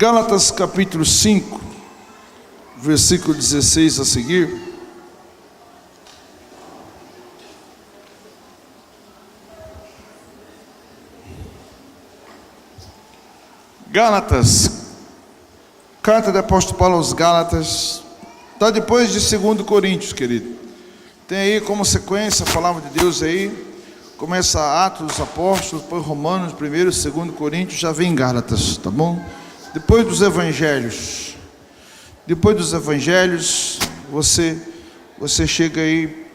Gálatas capítulo 5, versículo 16 a seguir. Gálatas, carta do apóstolo Paulo aos Gálatas, está depois de 2 Coríntios, querido. Tem aí como sequência a palavra de Deus aí, começa Atos dos Apóstolos, depois Romanos, 1º, 2 Coríntios, já vem Gálatas, tá bom? Depois dos Evangelhos, você chega aí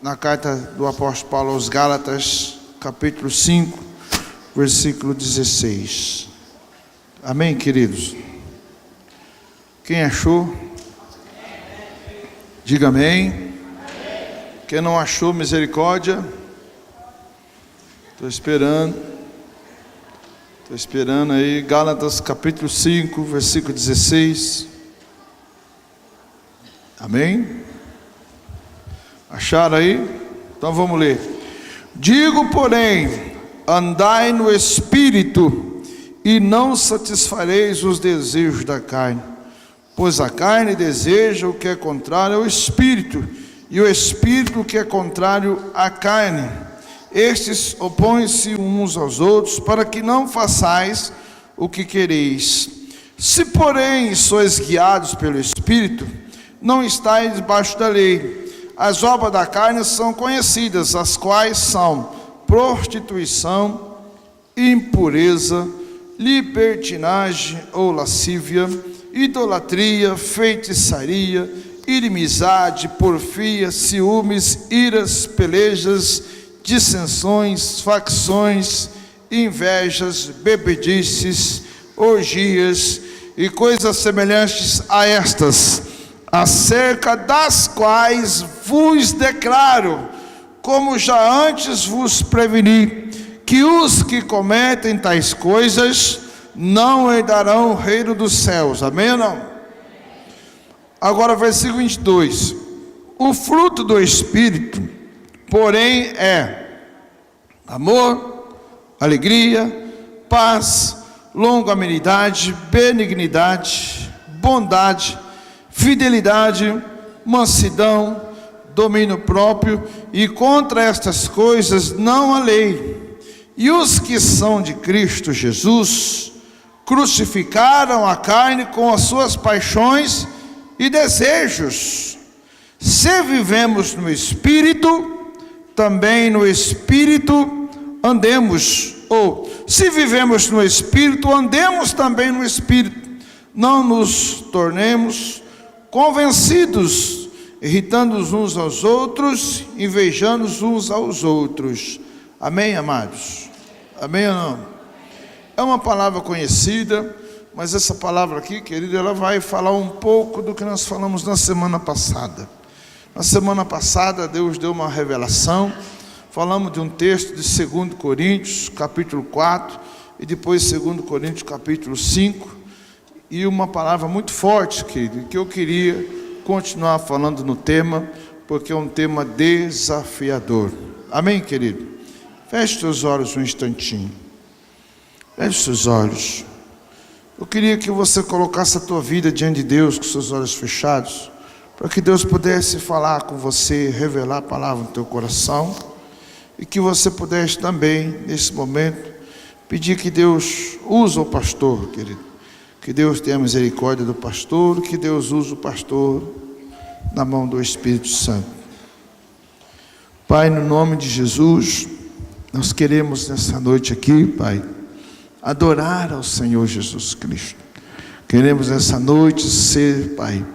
na carta do apóstolo Paulo aos Gálatas, capítulo 5, versículo 16. Amém, queridos? Quem achou? Diga amém. Quem não achou, misericórdia. Estou esperando aí, Gálatas capítulo 5, versículo 16. Amém? Acharam aí? Então vamos ler. Digo, porém, andai no Espírito, e não satisfareis os desejos da carne, pois a carne deseja o que é contrário ao Espírito, e o Espírito o que é contrário à carne. Estes opõem-se uns aos outros, para que não façais o que quereis. Se, porém, sois guiados pelo Espírito, não estáis debaixo da lei. As obras da carne são conhecidas, as quais são prostituição, impureza, libertinagem ou lascívia, idolatria, feitiçaria, inimizade, porfia, ciúmes, iras, pelejas, dissensões, facções, invejas, bebedices, orgias e coisas semelhantes a estas, acerca das quais vos declaro, como já antes vos preveni, que os que cometem tais coisas não herdarão o reino dos céus. Amém ou não? Agora versículo 22. O fruto do Espírito, porém, é amor, alegria, paz, longanimidade, benignidade, bondade, fidelidade, mansidão, domínio próprio, e contra estas coisas não há lei. E os que são de Cristo Jesus crucificaram a carne com as suas paixões e desejos. Se vivemos no Espírito, também no Espírito andemos. Ou, se vivemos no Espírito, andemos também no Espírito. Não nos tornemos convencidos, irritando uns aos outros, invejando uns aos outros. Amém, amados? Amém ou não? É uma palavra conhecida, mas essa palavra aqui, querido, ela vai falar um pouco do que nós falamos na semana passada. Na semana passada, Deus deu uma revelação, falamos de um texto de 2 Coríntios, capítulo 4, e depois 2 Coríntios, capítulo 5, e uma palavra muito forte, querido, que eu queria continuar falando no tema, porque é um tema desafiador. Amém, querido? Feche seus olhos um instantinho. Feche seus olhos. Eu queria que você colocasse a tua vida diante de Deus com seus olhos fechados, para que Deus pudesse falar com você, revelar a palavra no teu coração, e que você pudesse também, nesse momento, pedir que Deus use o pastor, querido. Que Deus tenha misericórdia do pastor, que Deus use o pastor na mão do Espírito Santo. Pai, no nome de Jesus, nós queremos nessa noite aqui, Pai, adorar ao Senhor Jesus Cristo. Queremos nessa noite ser, Pai,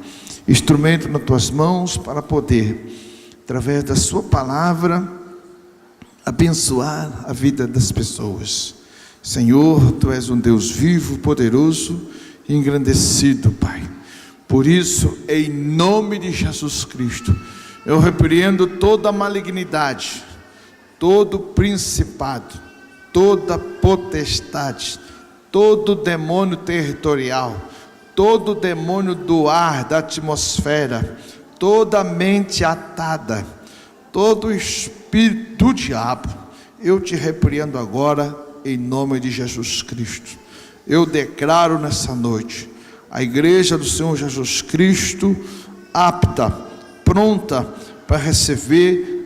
instrumento nas tuas mãos para poder, através da sua palavra, abençoar a vida das pessoas. Senhor, tu és um Deus vivo, poderoso e engrandecido, Pai. Por isso, em nome de Jesus Cristo, eu repreendo toda malignidade, todo principado, toda potestade, todo demônio territorial, todo demônio do ar, da atmosfera, toda mente atada, todo espírito do diabo, eu te repreendo agora em nome de Jesus Cristo. eu declaro nessa noite a igreja do Senhor Jesus Cristo apta, pronta para receber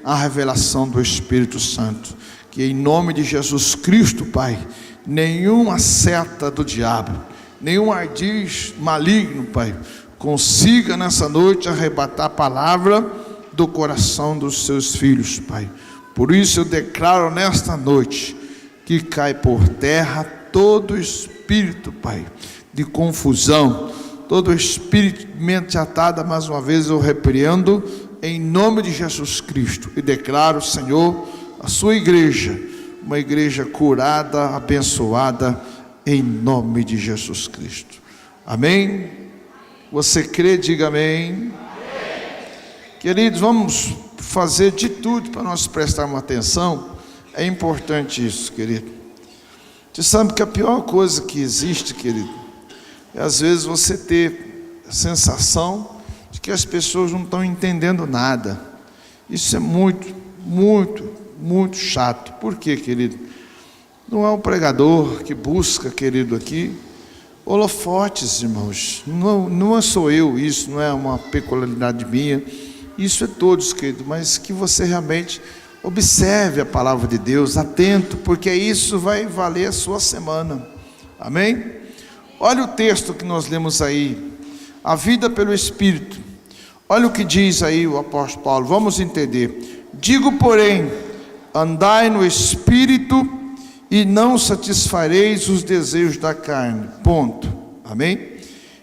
a revelação do Espírito Santo. Que em nome de Jesus Cristo, Pai, nenhuma seta do diabo, nenhum ardid maligno, Pai, consiga nessa noite arrebatar a palavra do coração dos seus filhos, Pai. Por isso eu declaro nesta noite que cai por terra todo espírito, Pai, de confusão, todo espírito de mente atada. Mais uma vez eu repreendo em nome de Jesus Cristo e declaro, Senhor, a sua igreja, uma igreja curada, abençoada, em nome de Jesus Cristo. Amém? Você crê? Diga amém. Amém. Queridos, vamos fazer de tudo para nós prestarmos atenção. É importante isso, querido. Você sabe que a pior coisa que existe, querido, é às vezes você ter a sensação de que as pessoas não estão entendendo nada. Isso é muito chato. Por quê, querido? Não é o pregador que busca, querido, aqui holofotes, irmãos. Não sou eu, isso não é uma peculiaridade minha, isso é todos, querido, mas que você realmente observe a palavra de Deus, atento, porque isso vai valer a sua semana. Amém? Olha o texto que nós lemos aí, a vida pelo Espírito. Olha o que diz aí o apóstolo Paulo, vamos entender. Digo, porém, andai no Espírito e não satisfareis os desejos da carne. Ponto. Amém?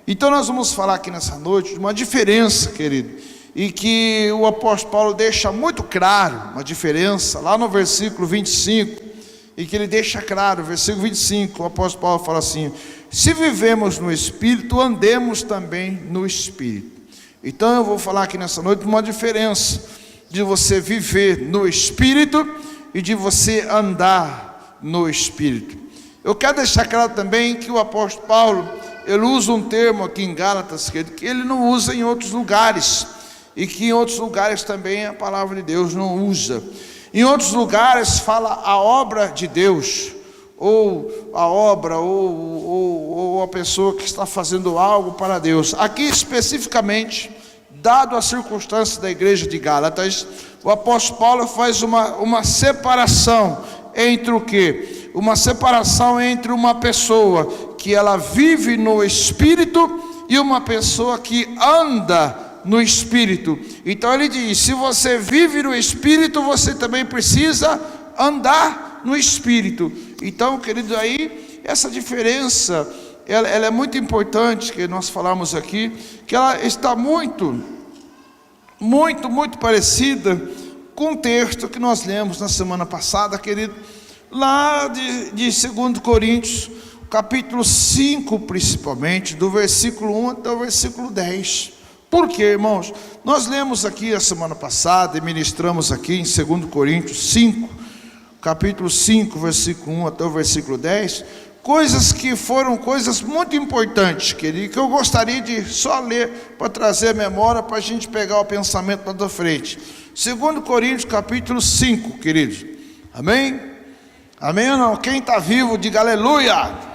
Então nós vamos falar aqui nessa noite de uma diferença, querido, e que o apóstolo Paulo deixa muito claro, uma diferença, lá no versículo 25, e que ele deixa claro, versículo 25, o apóstolo Paulo fala assim: se vivemos no Espírito, andemos também no Espírito. Então eu vou falar aqui nessa noite de uma diferença de você viver no Espírito e de você andar no Espírito. Eu quero deixar claro também que o apóstolo Paulo, ele usa um termo aqui em Gálatas, que ele não usa em outros lugares, e que em outros lugares também a palavra de Deus não usa. Em outros lugares fala a obra de Deus, ou a obra, ou a pessoa que está fazendo algo para Deus. Aqui especificamente, dado a circunstância da igreja de Gálatas, o apóstolo Paulo faz uma separação entre o quê? Uma separação entre uma pessoa que ela vive no Espírito e uma pessoa que anda no Espírito. Então ele diz: se você vive no Espírito, você também precisa andar no Espírito. Então, querido, aí essa diferença ela é muito importante que nós falamos aqui, que ela está muito parecida com o texto que nós lemos na semana passada, querido, lá de 2 Coríntios, capítulo 5 principalmente, do versículo 1 até o versículo 10. Por quê, irmãos? Nós lemos aqui a semana passada e ministramos aqui em 2 Coríntios 5, capítulo 5, versículo 1 até o versículo 10, coisas que foram coisas muito importantes, querido, que eu gostaria de só ler para trazer a memória, para a gente pegar o pensamento lá da frente. 2 Coríntios capítulo 5, queridos. Amém? Amém ou não? Quem está vivo, diga aleluia. Aleluia.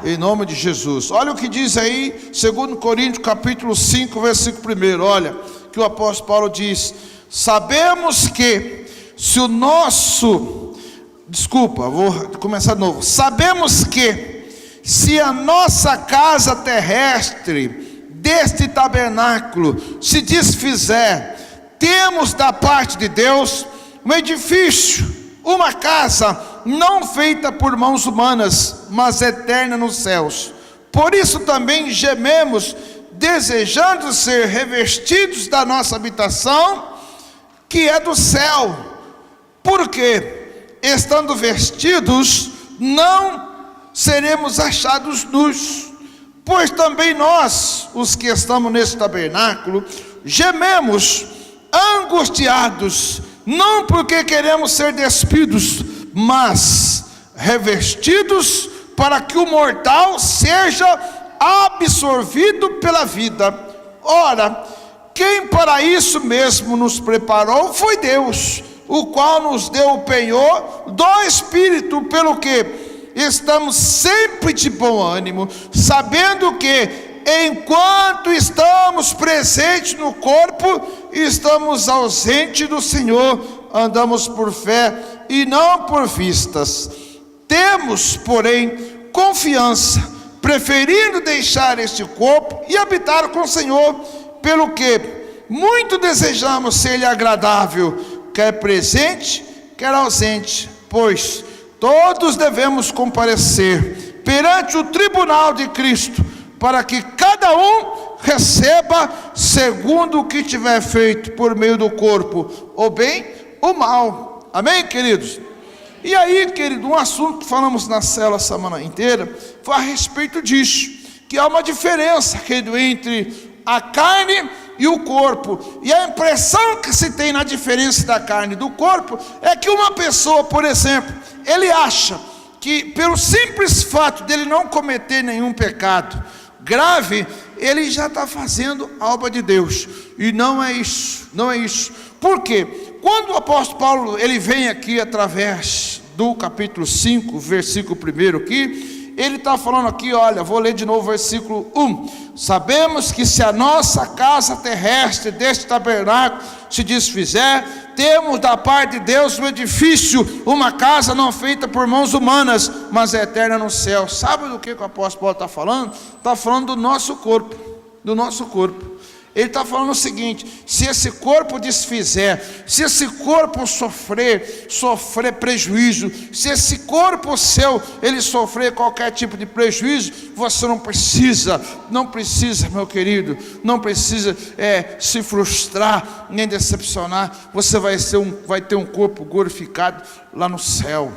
Em nome de Jesus. Olha o que diz aí, 2 Coríntios capítulo 5, versículo 1. Olha, que o apóstolo Paulo diz: sabemos que se o nosso... Desculpa, vou começar de novo. Sabemos que se a nossa casa terrestre deste tabernáculo se desfizer, temos da parte de Deus um edifício, uma casa não feita por mãos humanas, mas eterna nos céus. Por isso também gememos, desejando ser revestidos da nossa habitação, que é do céu. Por quê? Estando vestidos, não seremos achados nus, pois também nós, os que estamos nesse tabernáculo, gememos, angustiados, não porque queremos ser despidos, mas revestidos, para que o mortal seja absorvido pela vida. Ora, quem para isso mesmo nos preparou foi Deus, o qual nos deu o penhor do Espírito, pelo que estamos sempre de bom ânimo, sabendo que, enquanto estamos presentes no corpo, estamos ausentes do Senhor, andamos por fé e não por vistas. Temos, porém, confiança, preferindo deixar este corpo e habitar com o Senhor, pelo que muito desejamos ser-lhe agradável, quer presente, quer ausente, pois todos devemos comparecer perante o tribunal de Cristo, para que cada um receba segundo o que tiver feito por meio do corpo, ou bem ou mal. Amém, queridos? E aí, querido, um assunto que falamos na célula a semana inteira foi a respeito disso, que há uma diferença, querido, entre a carne e o corpo. E a impressão que se tem na diferença da carne e do corpo é que uma pessoa, por exemplo, ele acha que pelo simples fato dele não cometer nenhum pecado grave, ele já está fazendo a obra de Deus. E não é isso, não é isso. Por quê? Quando o apóstolo Paulo, ele vem aqui através do capítulo 5, versículo 1 aqui, ele está falando aqui, olha, vou ler de novo o versículo 1. Sabemos que se a nossa casa terrestre deste tabernáculo se desfizer, temos da parte de Deus um edifício, uma casa não feita por mãos humanas, mas é eterna no céu. Sabe do que o apóstolo Paulo está falando? Está falando do nosso corpo, do nosso corpo. Ele está falando o seguinte: se esse corpo desfizer, se esse corpo sofrer prejuízo, se esse corpo seu, ele sofrer qualquer tipo de prejuízo, você não precisa, meu querido, não precisa se frustrar, nem decepcionar. Você vai ter um corpo glorificado lá no céu.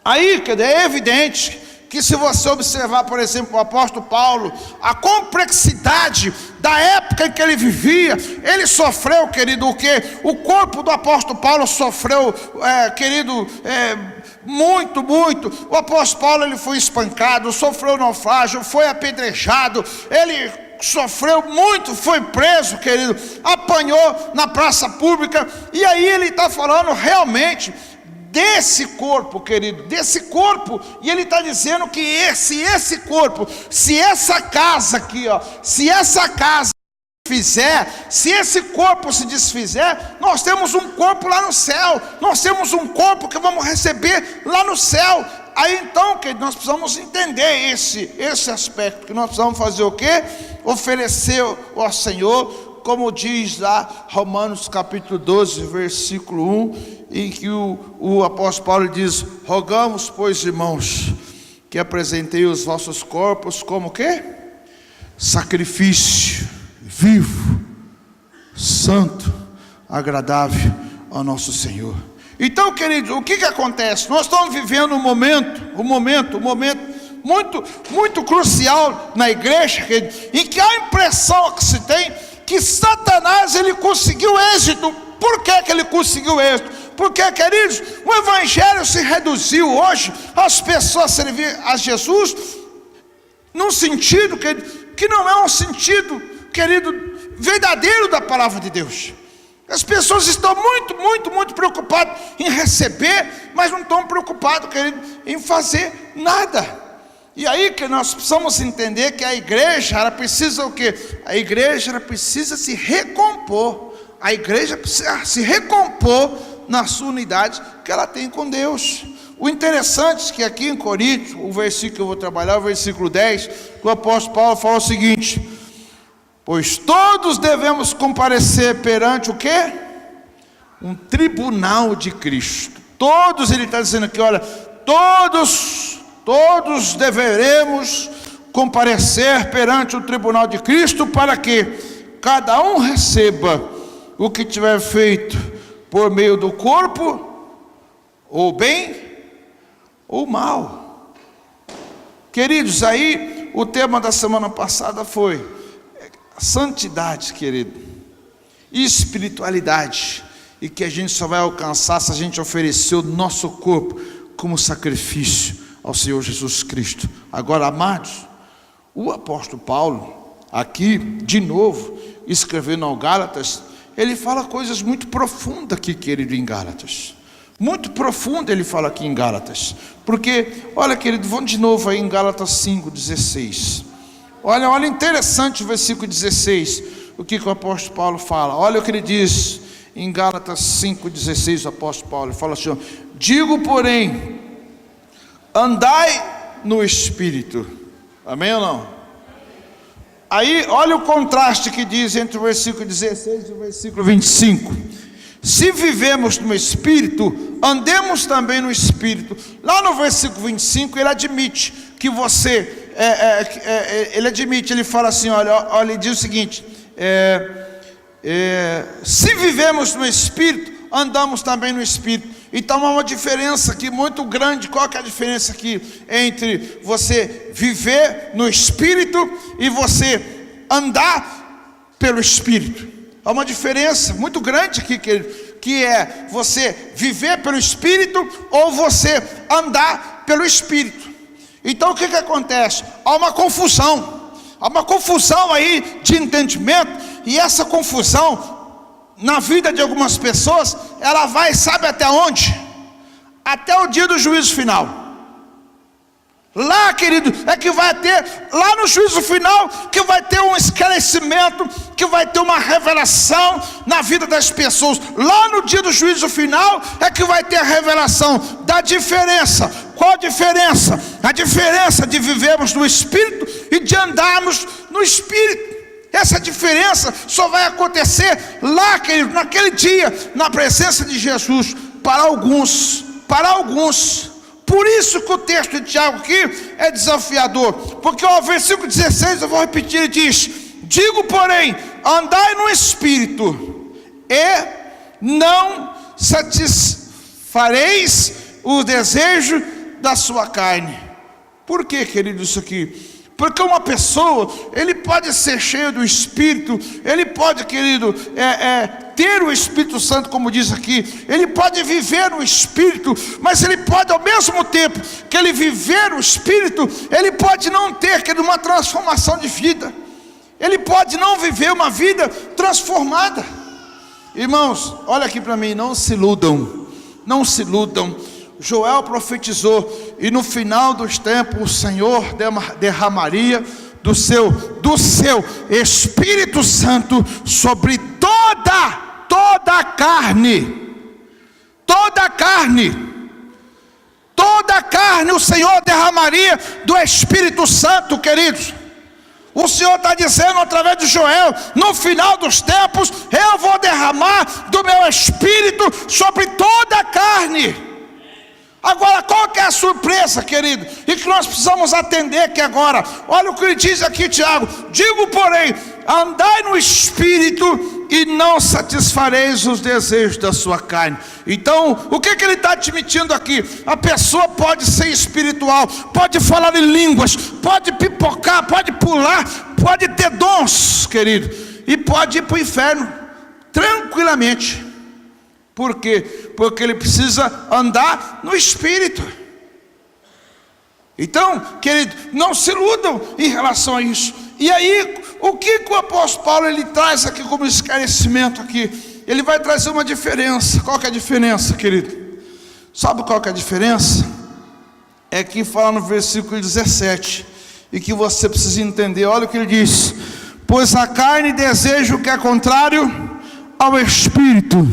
Aí, é evidente que se você observar, por exemplo, o apóstolo Paulo, a complexidade da época em que ele vivia, ele sofreu, querido, o que? O corpo do apóstolo Paulo sofreu, muito. O apóstolo Paulo, ele foi espancado, sofreu naufrágio, foi apedrejado, ele sofreu muito, foi preso, querido, apanhou na praça pública. E aí ele está falando realmente desse corpo, querido, desse corpo. E ele está dizendo que esse corpo, se essa casa aqui, se essa casa se esse corpo se desfizer, nós temos um corpo lá no céu, nós temos um corpo que vamos receber lá no céu. Aí então, querido, nós precisamos entender esse aspecto, que nós precisamos fazer o quê? Oferecer ao Senhor, como diz lá Romanos capítulo 12, versículo 1, em que o apóstolo Paulo diz: rogamos, pois, irmãos, que apresentei os vossos corpos como o quê? Sacrifício vivo, santo, agradável ao nosso Senhor. Então, queridos, o que acontece? Nós estamos vivendo um momento muito crucial na igreja, querido, em que a impressão que se tem que Satanás, ele conseguiu êxito. Por que ele conseguiu êxito? Porque, queridos, o evangelho se reduziu hoje às pessoas servir a Jesus num sentido, querido, que não é um sentido, querido, verdadeiro da palavra de Deus. As pessoas estão muito preocupadas em receber, mas não estão preocupadas, querido, em fazer nada. E aí que nós precisamos entender que a igreja, ela precisa o quê? A igreja, ela precisa se recompor. A igreja precisa se recompor na sua unidade que ela tem com Deus. O interessante é que aqui em Coríntios, o versículo que eu vou trabalhar, o versículo 10, o apóstolo Paulo fala o seguinte: pois todos devemos comparecer perante o quê? Um tribunal de Cristo. Todos, ele está dizendo aqui, olha, todos deveremos comparecer perante o tribunal de Cristo, para que cada um receba o que tiver feito por meio do corpo, ou bem ou mal. Queridos, aí o tema da semana passada foi santidade, querido, e espiritualidade, e que a gente só vai alcançar se a gente oferecer o nosso corpo como sacrifício ao Senhor Jesus Cristo. Agora, amados, o apóstolo Paulo, aqui, de novo, escrevendo ao Gálatas, ele fala coisas muito profundas aqui, querido, em Gálatas. Muito profundo ele fala aqui em Gálatas. Porque, olha, querido, vamos de novo aí em Gálatas 5,16. Olha interessante o versículo 16. O que o apóstolo Paulo fala. Olha o que ele diz em Gálatas 5,16, o apóstolo Paulo. Ele fala assim: digo, porém, andai no Espírito. Amém ou não? Aí, olha o contraste que diz entre o versículo 16 e o versículo 25. Se vivemos no Espírito, andemos também no Espírito. Lá no versículo 25, ele admite que você... ele fala assim, olha, ele diz o seguinte: se vivemos no Espírito, andamos também no Espírito. Então há uma diferença aqui muito grande. Qual que é a diferença aqui entre você viver no Espírito e você andar pelo Espírito? Há uma diferença muito grande aqui, que é você viver pelo Espírito ou você andar pelo Espírito. Então o que acontece? Há uma confusão aí de entendimento, e essa confusão na vida de algumas pessoas, ela vai, sabe até onde? Até o dia do juízo final. Lá, querido, é que vai ter, lá no juízo final, que vai ter um esclarecimento, que vai ter uma revelação na vida das pessoas. Lá no dia do juízo final, é que vai ter a revelação da diferença. Qual a diferença? A diferença de vivermos no Espírito e de andarmos no Espírito. Essa diferença só vai acontecer lá, querido, naquele dia, na presença de Jesus, para alguns. Por isso que o texto de Tiago aqui é desafiador, porque o versículo 16, eu vou repetir, ele diz: digo, porém, andai no Espírito, e não satisfareis o desejo da sua carne. Por que, querido, isso aqui? Porque uma pessoa, ele pode ser cheio do Espírito, ele pode, querido, ter o Espírito Santo, como diz aqui, ele pode viver no Espírito, mas ele pode, ao mesmo tempo que ele viver no Espírito, ele pode não ter, querido, uma transformação de vida, ele pode não viver uma vida transformada. Irmãos, olha aqui para mim, não se iludam. Joel profetizou, e no final dos tempos o Senhor derramaria do seu Espírito Santo sobre toda a carne. Toda a carne o Senhor derramaria do Espírito Santo, queridos. O Senhor está dizendo através de Joel: no final dos tempos eu vou derramar do meu Espírito sobre toda a carne. Agora, qual que é a surpresa, querido? E que nós precisamos atender aqui agora. Olha o que ele diz aqui, Tiago: digo, porém, andai no Espírito e não satisfareis os desejos da sua carne. Então, o que ele está admitindo aqui? A pessoa pode ser espiritual, pode falar em línguas, pode pipocar, pode pular, pode ter dons, querido, e pode ir para o inferno tranquilamente. Por quê? Porque ele precisa andar no Espírito. Então, querido, não se iludam em relação a isso. E aí, o que o apóstolo Paulo ele traz aqui como esclarecimento aqui? Ele vai trazer uma diferença. Qual que é a diferença, querido? Sabe qual que é a diferença? É que fala no versículo 17, e que você precisa entender. Olha o que ele diz: pois a carne deseja o que é contrário ao Espírito,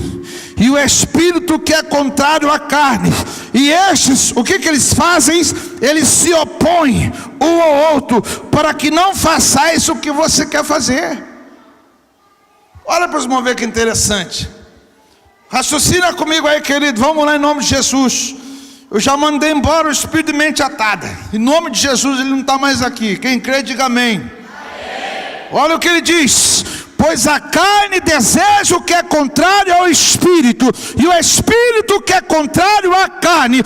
e o Espírito que é contrário à carne, e estes, o que eles fazem? Eles se opõem um ao outro, para que não façais o que você quer fazer. Olha para os irmãos ver que interessante. Raciocina comigo aí, querido. Vamos lá, em nome de Jesus. Eu já mandei embora o espírito de mente atada. Em nome de Jesus, ele não está mais aqui. Quem crê, diga amém. Amém. Olha o que ele diz: pois a carne deseja o que é contrário ao Espírito, e o Espírito que é contrário à carne,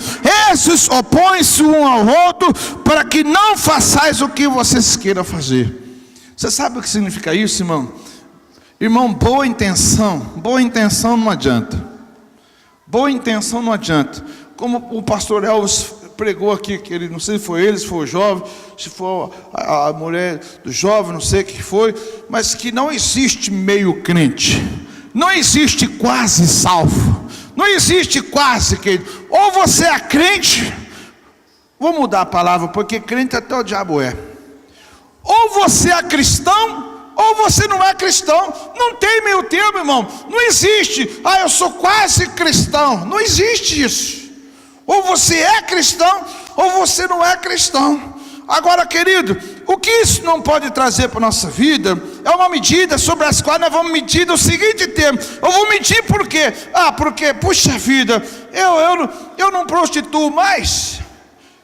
esses opõem-se um ao outro, para que não façais o que vocês queiram fazer. Você sabe o que significa isso, irmão? Irmão, boa intenção não adianta. Boa intenção não adianta. Como o pastor Elvis pregou aqui, que ele, não sei se foi ele, se foi o jovem, se for a mulher do jovem, não sei o que foi, mas que não existe meio crente, não existe quase salvo, não existe quase, querido. Ou você é crente, vou mudar a palavra, porque crente até o diabo é. Ou você é cristão, ou você não é cristão. Não tem meio termo, irmão. Não existe, eu sou quase cristão. Não existe isso. Ou você é cristão, ou você não é cristão. Agora, querido, o que isso não pode trazer para a nossa vida é uma medida sobre as quais nós vamos medir o seguinte termo. Eu vou medir por quê? Porque, puxa vida, eu não prostituo mais.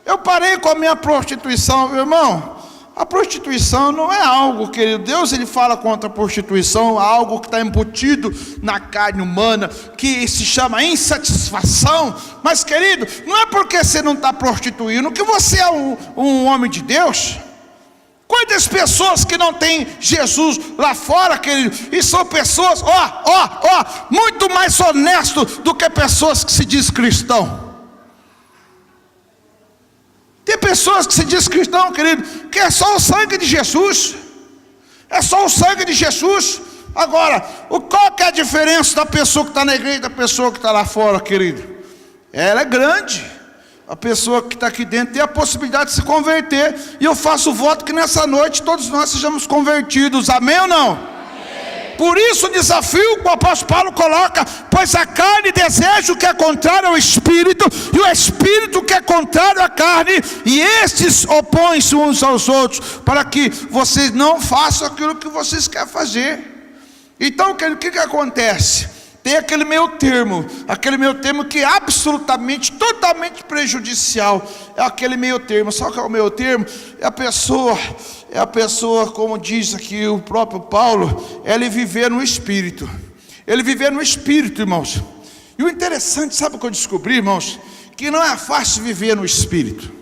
Eu parei com a minha prostituição, meu irmão. A prostituição não é algo, querido. Deus, ele fala contra a prostituição, algo que está embutido na carne humana, que se chama insatisfação. Mas, querido, não é porque você não está prostituindo que você é um homem de Deus. Quantas pessoas que não têm Jesus lá fora, querido, e são pessoas, muito mais honestas do que pessoas que se diz cristão. Tem pessoas que se diz cristão, querido, que é só o sangue de Jesus. É só o sangue de Jesus. Agora, qual que é a diferença da pessoa que está na igreja e da pessoa que está lá fora, querido? Ela é grande. A pessoa que está aqui dentro tem a possibilidade de se converter. E eu faço o voto que nessa noite todos nós sejamos convertidos. Amém ou não? Por isso o desafio que o apóstolo Paulo coloca: pois a carne deseja o que é contrário ao Espírito, e o Espírito que é contrário à carne, e estes opõem-se uns aos outros, para que vocês não façam aquilo que vocês querem fazer. Então, o que acontece? Tem aquele meio termo que é absolutamente, totalmente prejudicial. É aquele meio termo. Só que é o meio termo, é a pessoa, como diz aqui o próprio Paulo, ele viver no Espírito. Ele viver no Espírito, irmãos. E o interessante, sabe o que eu descobri, irmãos? Que não é fácil viver no Espírito.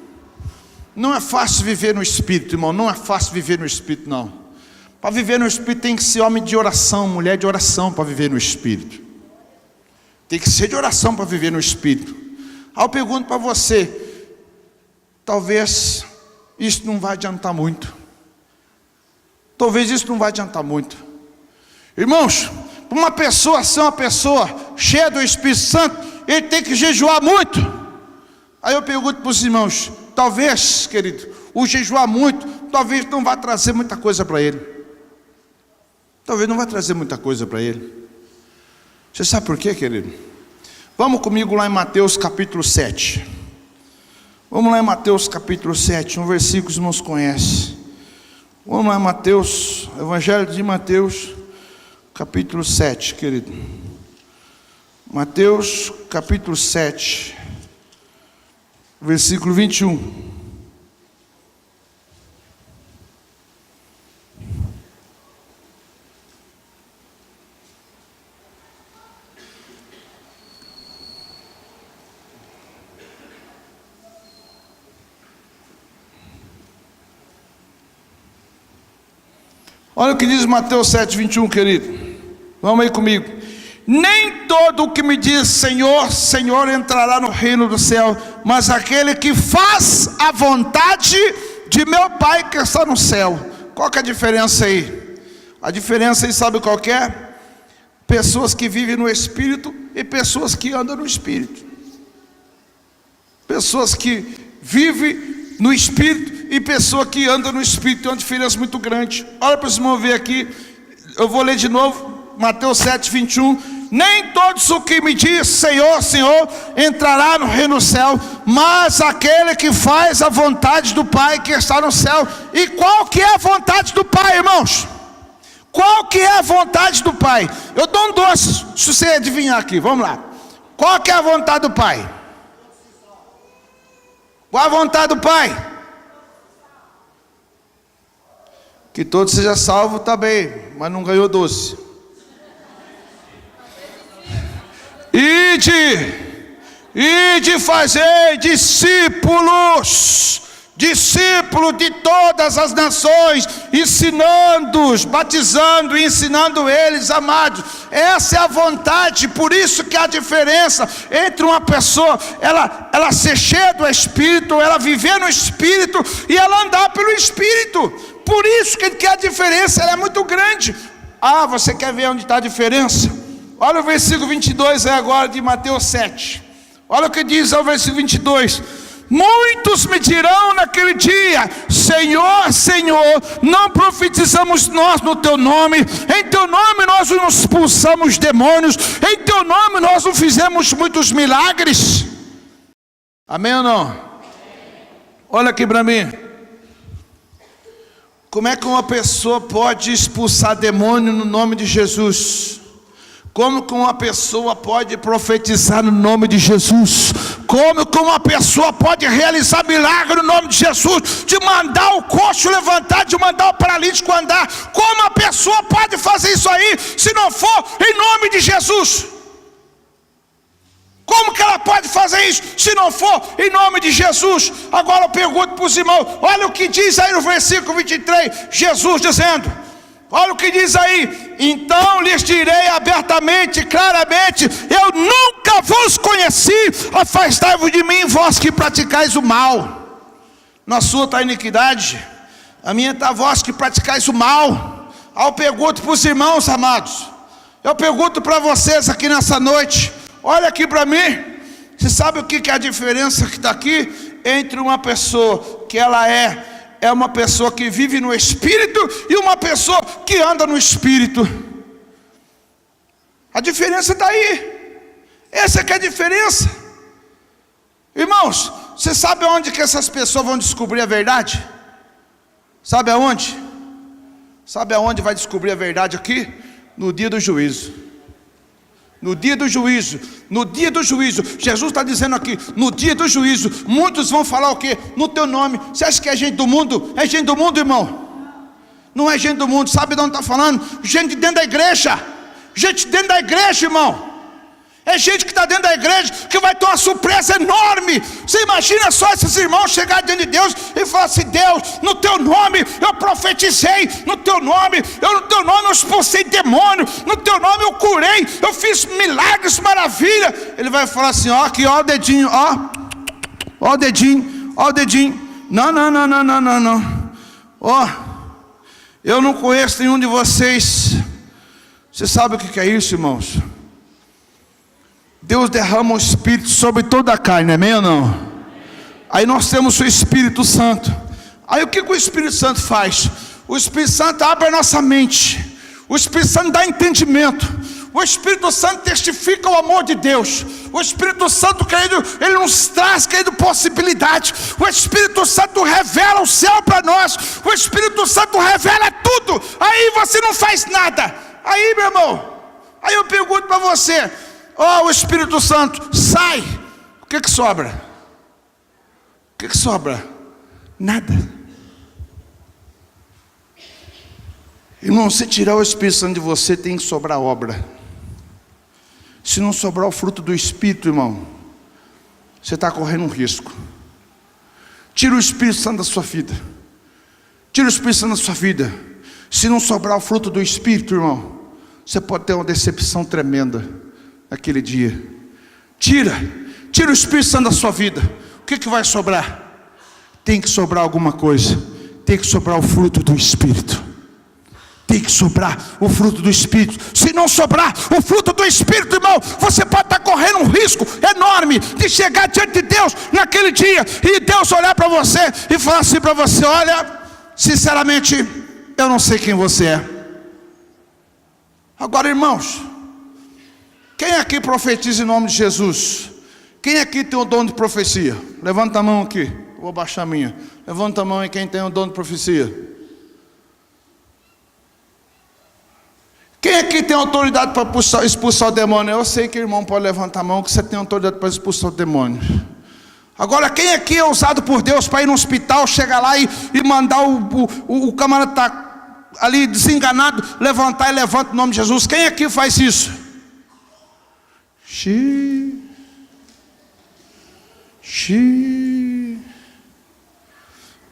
Não é fácil viver no Espírito, irmão. Não é fácil viver no Espírito, não. Para viver no Espírito tem que ser homem de oração, mulher de oração para viver no Espírito. Tem que ser de oração para viver no Espírito. Aí eu pergunto para você, talvez isso não vai adiantar muito. Talvez isso não vai adiantar muito. Irmãos, para uma pessoa ser uma pessoa cheia do Espírito Santo, ele tem que jejuar muito. Aí eu pergunto para os irmãos, talvez, querido, o jejuar muito, talvez não vá trazer muita coisa para ele. Talvez não vai trazer muita coisa para ele. Você sabe por quê, querido? Vamos comigo lá em Mateus capítulo 7. Vamos lá em Mateus capítulo 7, um versículo que os irmãos conhecem. Vamos lá em Mateus, Evangelho de Mateus, capítulo 7, querido. Mateus capítulo 7, versículo 21. Olha o que diz Mateus 7, 21, querido. Vamos aí comigo. Nem todo o que me diz Senhor, Senhor entrará no reino do céu, mas aquele que faz a vontade de meu Pai que está no céu. Qual que é a diferença aí? A diferença aí, sabe qual que é? Pessoas que vivem no Espírito e pessoas que andam no Espírito. Pessoas que vivem no Espírito e pessoa que anda no Espírito. Tem uma diferença muito grande. Olha para os irmãos ver aqui. Eu vou ler de novo, Mateus 7, 21. Nem todos o que me diz Senhor, Senhor entrará no reino do céu, mas aquele que faz a vontade do Pai que está no céu. E qual que é a vontade do Pai, irmãos? Qual que é a vontade do Pai? Eu dou um doce, se você adivinhar aqui, vamos lá. Qual que é a vontade do Pai? Qual a vontade do Pai? Que todos sejam salvos, está bem, mas não ganhou doce. Ide fazer discípulos de todas as nações, ensinando-os, batizando e ensinando eles, amados. Essa é a vontade. Por isso que há diferença entre uma pessoa, ela ser cheia do Espírito, ela viver no Espírito e ela andar pelo Espírito. Por isso que a diferença ela é muito grande. Você quer ver onde está a diferença? Olha o versículo 22 agora de Mateus 7. Olha o que diz o versículo 22. Muitos me dirão naquele dia: Senhor, Senhor, não profetizamos nós no teu nome? Em teu nome nós não expulsamos demônios? Em teu nome nós não fizemos muitos milagres? Amém ou não? Olha aqui para mim. Como é que uma pessoa pode expulsar demônio no nome de Jesus? Como que uma pessoa pode profetizar no nome de Jesus? Como que uma pessoa pode realizar milagre no nome de Jesus? De mandar o coxo levantar, de mandar o paralítico andar. Como a pessoa pode fazer isso aí, se não for em nome de Jesus? Como que ela pode fazer isso, se não for em nome de Jesus? Agora eu pergunto para os irmãos, olha o que diz aí no versículo 23, Jesus dizendo, olha o que diz aí: então lhes direi abertamente, claramente, eu nunca vos conheci, afastai-vos de mim, vós que praticais o mal. Na sua está a iniquidade, a minha está vós que praticais o mal. Aí eu pergunto para os irmãos amados, eu pergunto para vocês aqui nessa noite, olha aqui para mim, você sabe o que é a diferença que está aqui entre uma pessoa que ela é uma pessoa que vive no Espírito e uma pessoa que anda no Espírito? A diferença está aí. Essa que é a diferença. Irmãos, você sabe aonde que essas pessoas vão descobrir a verdade? Sabe aonde? Sabe aonde vai descobrir a verdade aqui? No dia do juízo. No dia do juízo, no dia do juízo, Jesus está dizendo aqui, no dia do juízo, muitos vão falar o quê? No teu nome. Você acha que é gente do mundo? É gente do mundo, irmão? Não é gente do mundo, sabe de onde está falando? Gente dentro da igreja, gente dentro da igreja, irmão. É gente que está dentro da igreja, que vai ter uma surpresa enorme. Você imagina só esses irmãos chegar diante de Deus e falar assim: Deus, no teu nome eu profetizei, no teu nome eu expulsei demônio, no teu nome eu curei, eu fiz milagres, maravilha. Ele vai falar assim: ó, aqui, ó o dedinho, ó o dedinho, ó o dedinho. Não. Ó, eu não conheço nenhum de vocês. Você sabe o que é isso, irmãos? Deus derrama o Espírito sobre toda a carne, amém ou não? Aí nós temos o Espírito Santo. Aí o que o Espírito Santo faz? O Espírito Santo abre a nossa mente. O Espírito Santo dá entendimento. O Espírito Santo testifica o amor de Deus. O Espírito Santo, querido, ele nos traz, querido, possibilidade. O Espírito Santo revela o céu para nós. O Espírito Santo revela tudo. Aí você não faz nada. Aí, meu irmão, aí eu pergunto para você: ó, o Espírito Santo sai, o que sobra? O que sobra? Nada. Irmão, se tirar o Espírito Santo de você, tem que sobrar obra. Se não sobrar o fruto do Espírito, irmão, você está correndo um risco. Tira o Espírito Santo da sua vida. Tira o Espírito Santo da sua vida. Se não sobrar o fruto do Espírito, irmão, você pode ter uma decepção tremenda naquele dia. Tira o Espírito Santo da sua vida. O que vai sobrar? Tem que sobrar alguma coisa. Tem que sobrar o fruto do Espírito. Tem que sobrar o fruto do Espírito. Se não sobrar o fruto do Espírito, irmão, você pode estar correndo um risco enorme de chegar diante de Deus naquele dia e Deus olhar para você e falar assim para você: olha, sinceramente, eu não sei quem você é. Agora, irmãos, quem aqui profetiza em nome de Jesus? Quem aqui tem o dom de profecia? Levanta a mão aqui, eu vou baixar a minha. Levanta a mão aí quem tem o dom de profecia. Quem aqui tem autoridade para expulsar o demônio? Eu sei que o irmão pode levantar a mão, que você tem autoridade para expulsar o demônio. Agora, quem aqui é usado por Deus para ir no hospital, chegar lá e mandar o camarada tá ali desenganado, levantar e levanta o nome de Jesus? Quem aqui faz isso?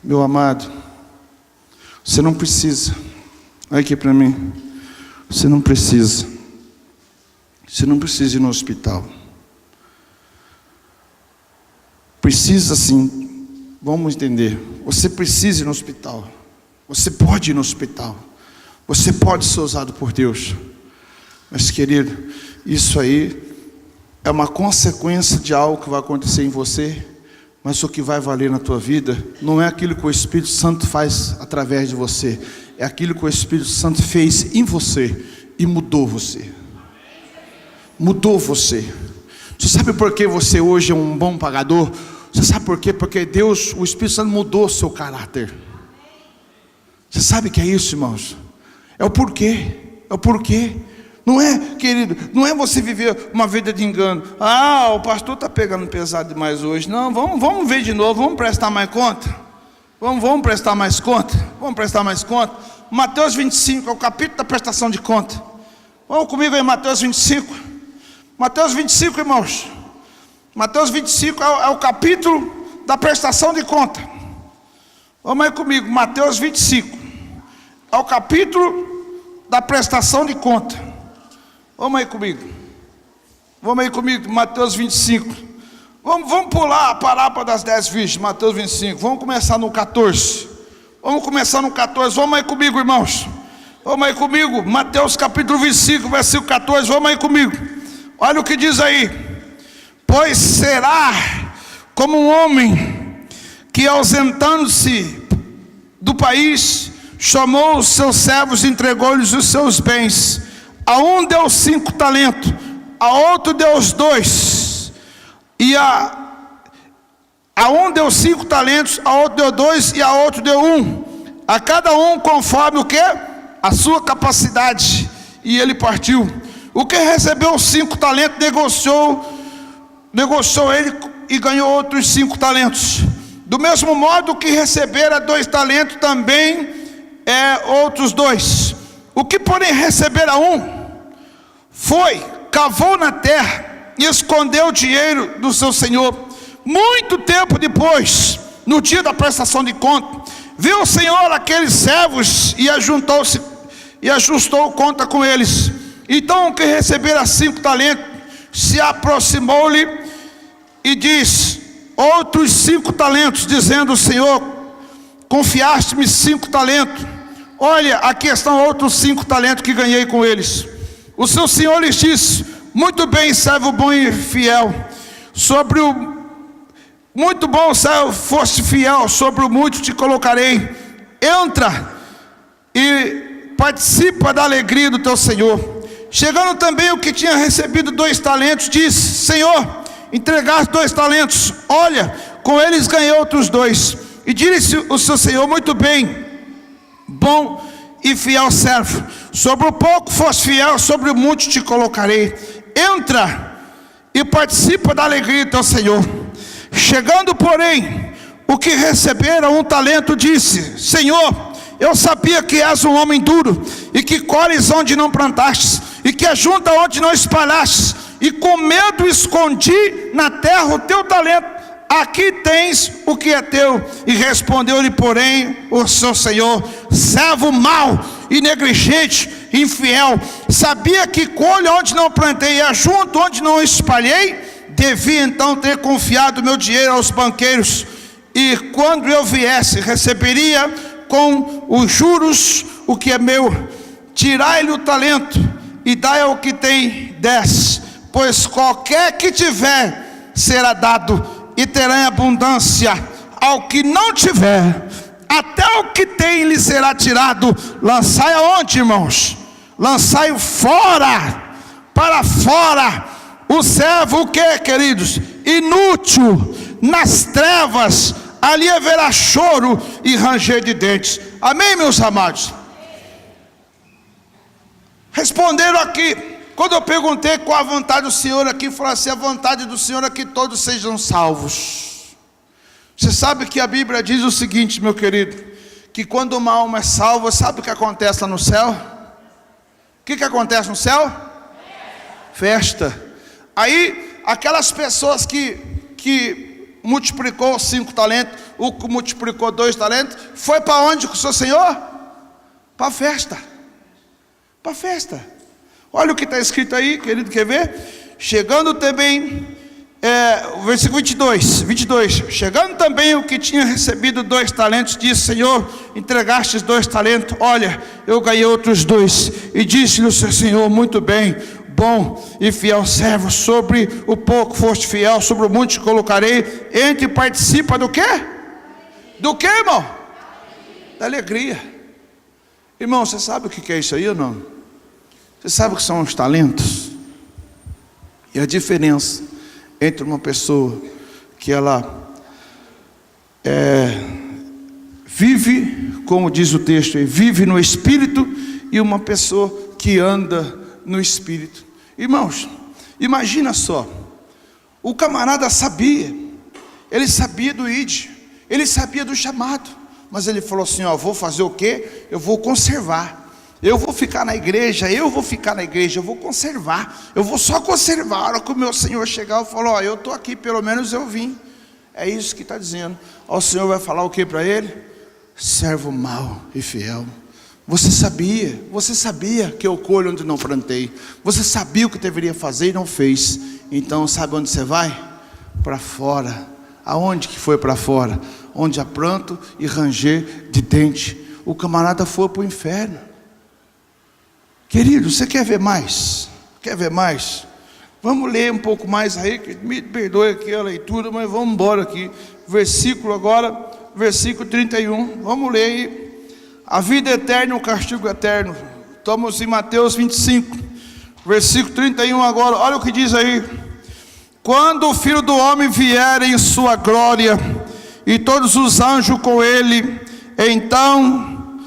Meu amado, você não precisa. Olha aqui para mim. Você não precisa. Você não precisa ir no hospital. Precisa sim. Vamos entender. Você precisa ir no hospital. Você pode ir no hospital. Você pode ser usado por Deus. Mas, querido, isso aí é uma consequência de algo que vai acontecer em você, mas o que vai valer na tua vida não é aquilo que o Espírito Santo faz através de você, é aquilo que o Espírito Santo fez em você e mudou você. Mudou você. Você sabe por que você hoje é um bom pagador? Você sabe por quê? Porque Deus, o Espírito Santo mudou o seu caráter. Você sabe que é isso, irmãos? É o porquê. É o porquê. Não é, querido, não é você viver uma vida de engano. Ah, o pastor está pegando pesado demais hoje. Não, vamos ver de novo, vamos prestar mais conta. Vamos prestar mais conta. Vamos prestar mais conta. Mateus 25 é o capítulo da prestação de conta. Vamos comigo aí, Mateus 25. Mateus 25, irmãos. Mateus 25 é o capítulo da prestação de conta. Vamos aí comigo, Mateus 25. É o capítulo da prestação de conta. Vamos aí comigo. Vamos aí comigo, Mateus 25. Vamos pular a parábola das 10 virgens, Mateus 25. Vamos começar no 14. Vamos começar no 14. Vamos aí comigo, irmãos. Vamos aí comigo, Mateus capítulo 25, versículo 14. Vamos aí comigo. Olha o que diz aí. Pois será como um homem que, ausentando-se do país, chamou os seus servos e entregou-lhes os seus bens. A um deu 5 talentos, a outro deu os 2, e a um deu 5 talentos, a outro deu 2 e a outro deu 1, a cada um conforme o que? A sua capacidade. E ele partiu. O que recebeu 5 talentos negociou ele e ganhou outros 5 talentos. Do mesmo modo, o que recebera 2 talentos também outros 2. O que porém recebera 1 foi, cavou na terra e escondeu o dinheiro do seu senhor. Muito tempo depois, no dia da prestação de conta, viu o senhor aqueles servos e ajustou conta com eles. Então o que recebera 5 talentos se aproximou-lhe e diz outros 5 talentos, dizendo: Senhor, confiaste-me 5 talentos. Olha, aqui estão outros 5 talentos que ganhei com eles. O seu senhor lhes disse: muito bem, servo bom e fiel. Muito bom, servo, foste fiel, sobre o muito te colocarei. Entra e participa da alegria do teu senhor. Chegando também o que tinha recebido 2 talentos, disse: Senhor, entregaste 2 talentos. Olha, com eles ganhei outros 2. E disse o seu senhor: muito bem, bom e fiel servo, sobre o pouco foste fiel, sobre o muito te colocarei. Entra e participa da alegria do teu senhor. Chegando, porém, o que recebera 1 talento, disse: Senhor, eu sabia que és um homem duro, e que colhes onde não plantastes, e que ajunta onde não espalhastes, e com medo escondi na terra o teu talento. Aqui tens o que é teu. E respondeu-lhe, porém, o seu senhor: servo mau e negligente, infiel, sabia que colho onde não plantei e ajunto onde não espalhei? Devia então ter confiado meu dinheiro aos banqueiros, e quando eu viesse, receberia com os juros o que é meu. Tirai-lhe o talento e dai ao que tem 10, pois qualquer que tiver será dado, e terá em abundância. Ao que não tiver, até o que tem lhe será tirado. Lançai aonde, irmãos? Lançai fora, para fora, o servo, o que, queridos? Inútil, nas trevas, ali haverá choro e ranger de dentes. Amém, meus amados? Responderam aqui, quando eu perguntei qual a vontade do Senhor aqui, falaram assim: a vontade do Senhor é que todos sejam salvos. Você sabe que a Bíblia diz o seguinte, meu querido, que quando uma alma é salva, sabe o que acontece lá no céu? O que acontece no céu? Festa. Aí, aquelas pessoas que multiplicou 5 talentos, o que multiplicou 2 talentos, foi para onde com o seu Senhor? Para a festa. Para a festa. Olha o que está escrito aí, querido, quer ver? Chegando também Versículo 22. Chegando também o que tinha recebido 2 talentos, disse: Senhor, entregastes 2 talentos, olha, eu ganhei outros 2. E disse-lhe o seu senhor: muito bem, bom e fiel servo, sobre o pouco foste fiel, sobre o muito te colocarei, entre e participa do quê? Do quê, irmão? Da alegria. Irmão, você sabe o que é isso aí ou não? Você sabe o que são os talentos? E a diferença entre uma pessoa que ela vive, como diz o texto, vive no Espírito, e uma pessoa que anda no Espírito. Irmãos, imagina só, o camarada sabia, ele sabia do ID, ele sabia do chamado, mas ele falou assim: ó, vou fazer o quê? Eu vou conservar. Eu vou ficar na igreja, eu vou conservar, eu vou só conservar. A hora que o meu Senhor chegar, eu falo: ó, eu estou aqui, pelo menos eu vim. É isso que está dizendo. Ó, o Senhor vai falar o que para ele? Servo mau e fiel. Você sabia que eu colho onde não plantei. Você sabia o que deveria fazer e não fez. Então sabe onde você vai? Para fora. Aonde que foi para fora? Onde há pranto e ranger de dente. O camarada foi para o inferno. Querido, você quer ver mais? Quer ver mais? Vamos ler um pouco mais aí, que me perdoe aqui a leitura, mas vamos embora aqui. Versículo 31. Vamos ler aí. A vida eterna e o castigo eterno. Estamos em Mateus 25, versículo 31 agora. Olha o que diz aí: quando o Filho do Homem vier em sua glória, e todos os anjos com ele, então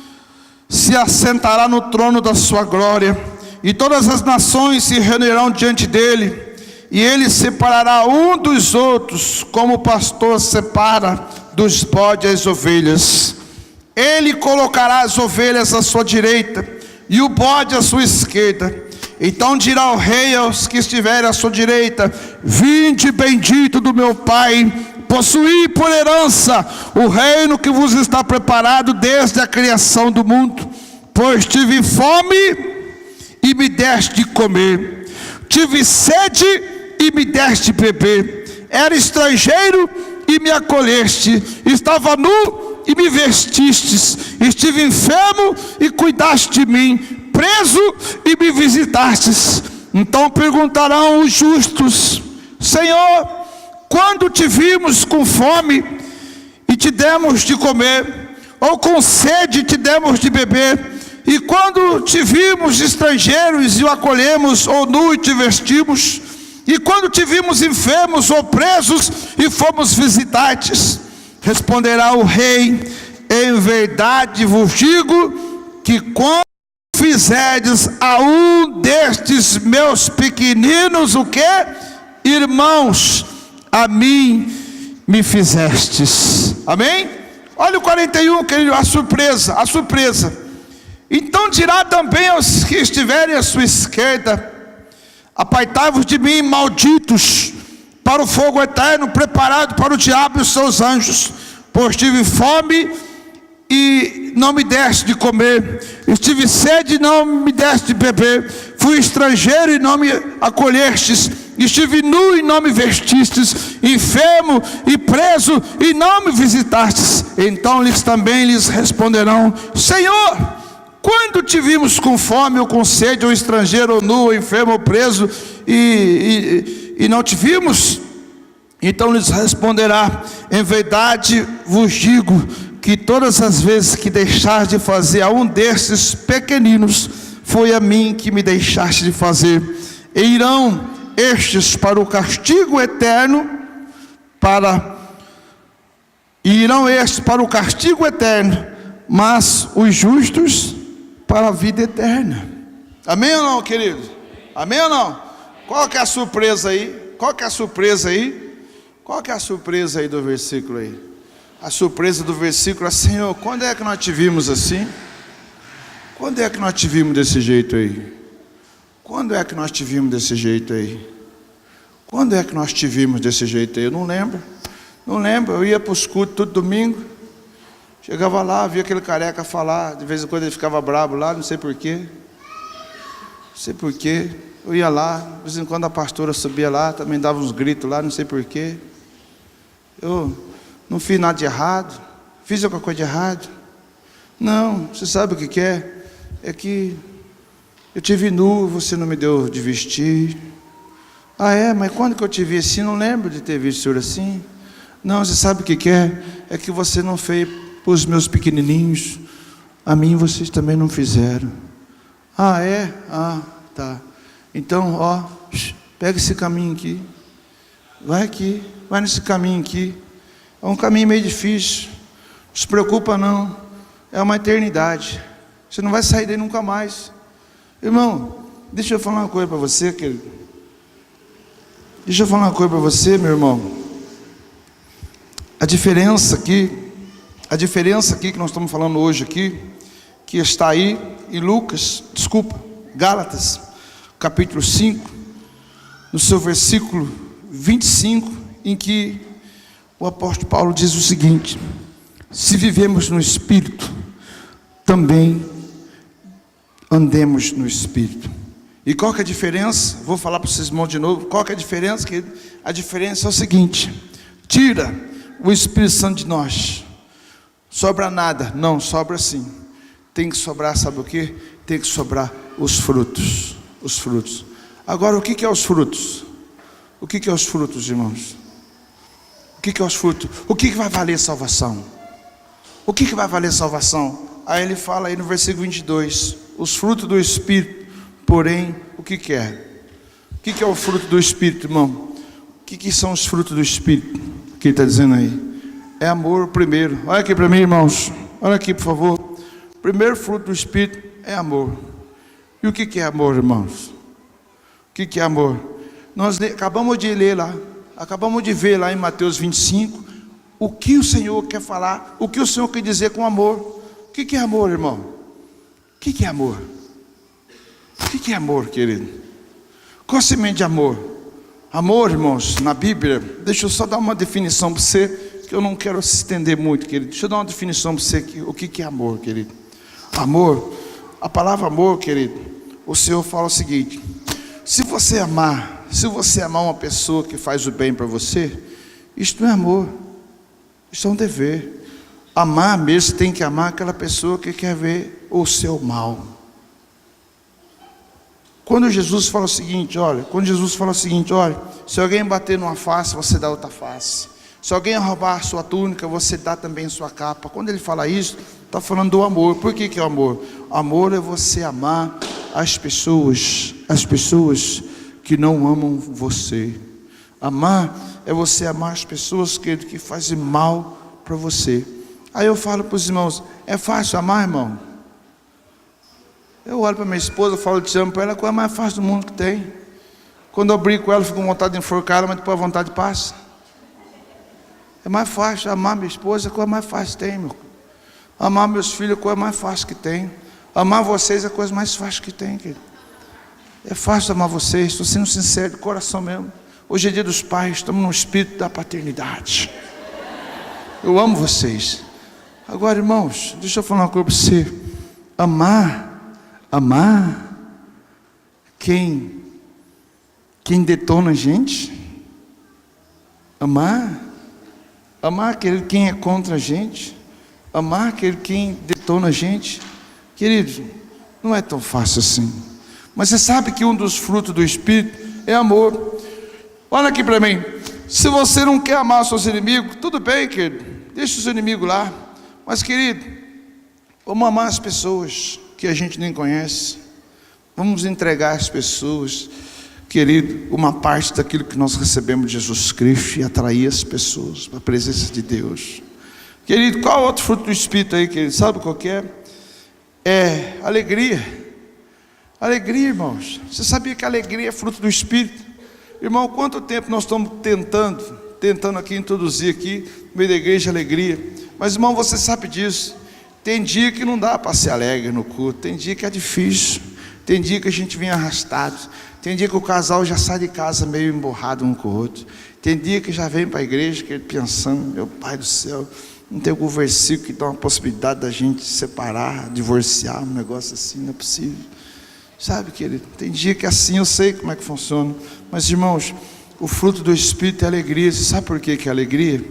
se assentará no trono da sua glória, e todas as nações se reunirão diante dele, e ele separará um dos outros, como o pastor separa dos bodes as ovelhas. Ele colocará as ovelhas à sua direita e o bode à sua esquerda. Então dirá o rei aos que estiverem à sua direita: vinde, bendito do meu Pai, possuí por herança o reino que vos está preparado desde a criação do mundo. Pois tive fome e me deste de comer, tive sede e me deste de beber, era estrangeiro e me acolheste, estava nu e me vestistes, estive enfermo e cuidaste de mim, preso e me visitastes. Então perguntarão os justos: Senhor, quando te vimos com fome e te demos de comer, ou com sede e te demos de beber? E quando te vimos estrangeiros e o acolhemos, ou nu e te vestimos? E quando te vimos enfermos ou presos e fomos visitar-te? Responderá o rei: em verdade vos digo que quando fizerdes a um destes meus pequeninos, o que? Irmãos, a mim me fizestes. Amém? Olha o 41, querido, a surpresa. Então dirá também aos que estiverem à sua esquerda: apartai-vos de mim, malditos, para o fogo eterno preparado para o diabo e os seus anjos. Pois tive fome e não me deste de comer, estive sede e não me deste de beber, fui estrangeiro e não me acolhestes, estive nu e não me vestistes, enfermo e preso e não me visitastes. Então eles também lhes responderão: Senhor, quando te vimos com fome ou com sede, ou estrangeiro, ou nu, ou enfermo, ou preso, e não te vimos? Então lhes responderá: em verdade vos digo que todas as vezes que deixaste de fazer a um desses pequeninos, foi a mim que me deixaste de fazer. E irão estes para o castigo eterno, mas os justos para a vida eterna. Amém ou não, querido? Amém ou não? Qual que é a surpresa aí? Qual que é a surpresa aí do versículo aí? A surpresa do versículo é: Senhor, quando é que nós te vimos assim? Quando é que nós te vimos desse jeito aí? Quando é que nós te vimos desse jeito aí? Quando é que nós te vimos desse jeito aí? Eu não lembro. Eu ia para os cultos todo domingo. Chegava lá, via aquele careca falar. De vez em quando ele ficava bravo lá, não sei porquê. Eu ia lá, de vez em quando a pastora subia lá, também dava uns gritos lá, não sei porquê. Eu não fiz nada de errado. Fiz alguma coisa de errado? Não, você sabe o que é? É que eu te vi nu, você não me deu de vestir. Ah é? Mas quando que eu te vi assim? Não lembro de ter visto o senhor assim. Não, você sabe o que é? É que você não fez para os meus pequenininhos. A mim vocês também não fizeram. Ah é? Ah, tá. Então, ó, pega esse caminho aqui. Vai aqui, vai nesse caminho aqui. É um caminho meio difícil. Não se preocupa não. É uma eternidade. Você não vai sair daí nunca mais. Irmão, deixa eu falar uma coisa para você, querido. Deixa eu falar uma coisa para você, meu irmão. A diferença aqui que nós estamos falando hoje aqui, que está aí em Gálatas, capítulo 5, no seu versículo 25, em que o apóstolo Paulo diz o seguinte: se vivemos no Espírito, também andemos no Espírito. E qual que é a diferença? Vou falar para vocês, irmãos, de novo. Qual que é a diferença? A diferença é o seguinte: tira o Espírito Santo de nós, sobra nada. Não, sobra sim. Tem que sobrar, sabe o que? Tem que sobrar os frutos. Os frutos. Agora, o que é os frutos? O que é os frutos, irmãos? O que é os frutos? O que vai valer salvação? O que vai valer salvação? Aí ele fala aí no versículo 22, os frutos do Espírito, porém, o que é? O que é o fruto do Espírito, irmão? O que são os frutos do Espírito? O que ele está dizendo aí? É amor primeiro. Olha aqui para mim, irmãos. Olha aqui, por favor. O primeiro fruto do Espírito é amor. E o que é amor, irmãos? O que é amor? Nós acabamos de ler lá, acabamos de ver lá em Mateus 25, o que o Senhor quer falar, o que o Senhor quer dizer com amor. O que é amor, irmão? O que é amor? O que é amor, querido? Qual a semente de amor? Amor, irmãos, na Bíblia, deixa eu só dar uma definição para você, que eu não quero se estender muito, querido. Deixa eu dar uma definição para você aqui, o que é amor, querido. Amor, a palavra amor, querido, o Senhor fala o seguinte: se você amar uma pessoa que faz o bem para você, isso não é amor, isso é um dever. Amar mesmo, tem que amar aquela pessoa que quer ver o seu mal. Quando Jesus fala o seguinte, olha, se alguém bater numa face, você dá outra face. Se alguém roubar a sua túnica, você dá também sua capa. Quando ele fala isso, está falando do amor. Por que é o amor? Amor é você amar as pessoas que não amam você. Amar é você amar as pessoas que fazem mal para você. Aí eu falo para os irmãos, é fácil amar, irmão? Eu olho para minha esposa, falo te amo para ela, é a coisa mais fácil do mundo que tem. Quando eu brigo com ela, fico com vontade de enforcar ela, mas depois a vontade passa. É mais fácil amar minha esposa, é a coisa mais fácil que tem, meu. Amar meus filhos é a coisa mais fácil que tem. Amar vocês é a coisa mais fácil que tem, querido. É fácil amar vocês, estou sendo sincero, de coração mesmo. Hoje é dia dos pais, estamos no espírito da paternidade. Eu amo vocês. Agora, irmãos, deixa eu falar uma coisa para você. Amar quem detona a gente. Amar aquele quem é contra a gente. Amar aquele quem detona a gente. Querido, não é tão fácil assim. Mas você sabe que um dos frutos do Espírito é amor. Olha aqui para mim. Se você não quer amar os seus inimigos, tudo bem, querido, deixa os inimigos lá. Mas, querido, vamos amar as pessoas que a gente nem conhece. Vamos entregar às pessoas, querido, uma parte daquilo que nós recebemos de Jesus Cristo e atrair as pessoas para a presença de Deus. Querido, qual outro fruto do Espírito aí, querido? Sabe qual que é? É alegria. Alegria, irmãos. Você sabia que a alegria é fruto do Espírito? Irmão, quanto tempo nós estamos tentando aqui introduzir aqui no meio da igreja alegria. Mas, irmão, você sabe disso. Tem dia que não dá para ser alegre no culto. Tem dia que é difícil. Tem dia que a gente vem arrastado. Tem dia que o casal já sai de casa meio emborrado um com o outro. Tem dia que já vem para a igreja pensando, meu Pai do céu, não tem algum versículo que dá uma possibilidade da gente separar, divorciar, um negócio assim, não é possível. Sabe, querido, tem dia que assim eu sei como é que funciona. Mas, irmãos, o fruto do Espírito é alegria. Você sabe por que é alegria?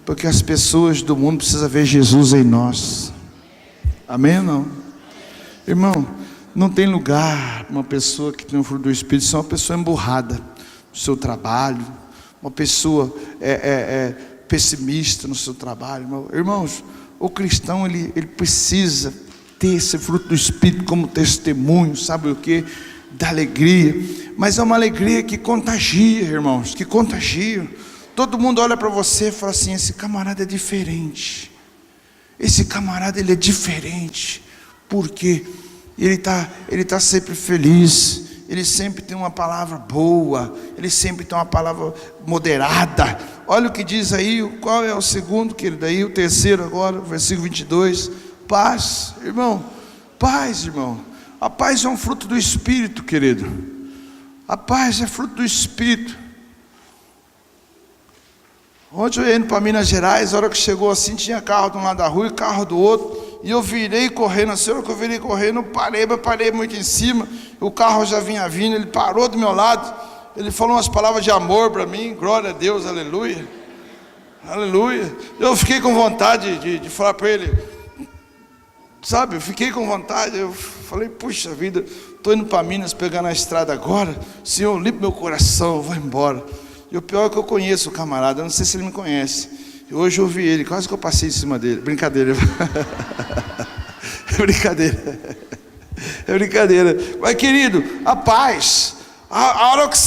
Porque as pessoas do mundo precisam ver Jesus em nós. Amém ou não? Irmão, não tem lugar para uma pessoa que tem o fruto do Espírito ser uma pessoa emburrada no seu trabalho, uma pessoa pessimista no seu trabalho. Irmãos, o cristão ele precisa ter esse fruto do Espírito como testemunho, sabe o que? Da alegria. Mas é uma alegria que contagia, irmãos, que contagia. Todo mundo olha para você e fala assim: esse camarada é diferente. Esse camarada ele é diferente. Por quê? Ele tá sempre feliz. Ele sempre tem uma palavra boa. Ele sempre tem uma palavra moderada. Olha o que diz aí. Qual é o segundo, querido? Aí o terceiro agora, versículo 22. Paz, irmão. Paz, irmão. A paz é um fruto do Espírito, querido. A paz é fruto do Espírito. Ontem eu ia indo para Minas Gerais. A hora que chegou assim, tinha carro de um lado da rua e carro do outro. E eu virei correndo, assim, a hora que eu virei correndo, eu parei muito em cima. O carro já vinha vindo, ele parou do meu lado. Ele falou umas palavras de amor para mim. Glória a Deus, aleluia. Aleluia. Eu fiquei com vontade de falar para ele, sabe, eu fiquei com vontade. Eu falei, puxa vida, estou indo para Minas, pegando a estrada agora. Senhor, limpa meu coração, eu vou embora. E o pior é que eu conheço o camarada, eu não sei se ele me conhece. E hoje eu vi ele, quase que eu passei em cima dele. Brincadeira. É brincadeira. É brincadeira. Mas, querido, a paz, a hora que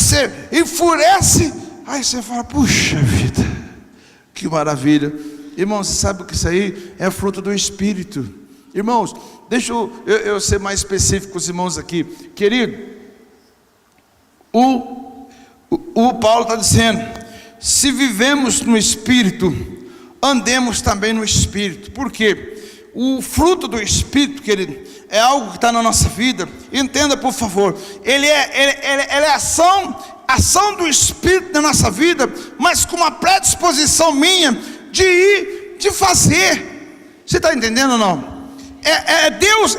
você enfurece, aí você fala, puxa vida, que maravilha. Irmãos, você sabe o que isso aí é fruto do Espírito. Irmãos, deixa eu ser mais específico com os irmãos aqui. Querido, o Paulo está dizendo: se vivemos no Espírito, andemos também no Espírito. Por quê? O fruto do Espírito, querido, é algo que está na nossa vida. Entenda, por favor, ele é ação do Espírito na nossa vida, mas com uma predisposição minha de ir, de fazer. Você está entendendo ou não? É Deus,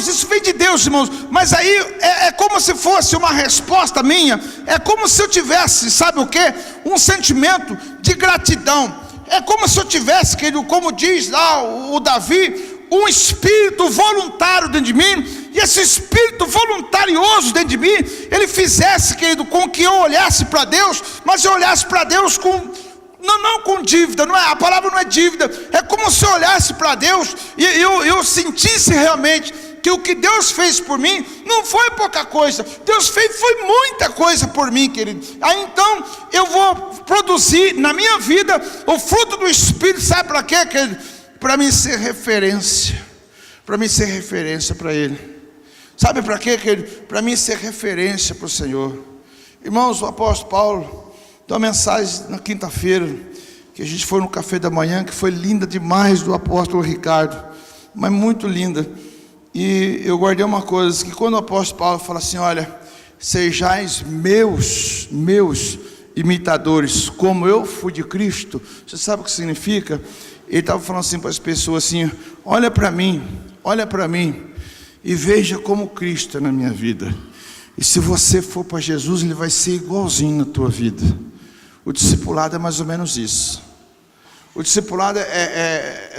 isso vem de Deus, irmãos. Mas aí é como se fosse uma resposta minha. É como se eu tivesse, sabe o que? Um sentimento de gratidão. É como se eu tivesse, querido, como diz lá o Davi, um espírito voluntário dentro de mim. E esse espírito voluntarioso dentro de mim, ele fizesse, querido, com que eu olhasse para Deus, mas eu olhasse para Deus com... Não com dívida, não é, a palavra não é dívida. É como se eu olhasse para Deus e eu sentisse realmente que o que Deus fez por mim não foi pouca coisa. Deus fez, foi muita coisa por mim, querido. Aí então eu vou produzir na minha vida o fruto do Espírito, sabe para quê, querido? Para mim ser referência. Para mim ser referência para Ele. Sabe para quê, querido? Para mim ser referência para o Senhor. Irmãos, o apóstolo Paulo deu uma mensagem na quinta-feira, que a gente foi no café da manhã, que foi linda demais, do apóstolo Ricardo, mas muito linda. E eu guardei uma coisa, que quando o apóstolo Paulo fala assim, olha, sejais meus imitadores, como eu fui de Cristo. Você sabe o que significa? Ele estava falando assim para as pessoas assim, olha para mim, e veja como Cristo é na minha vida. E se você for para Jesus, Ele vai ser igualzinho na tua vida. O discipulado é mais ou menos isso. O discipulado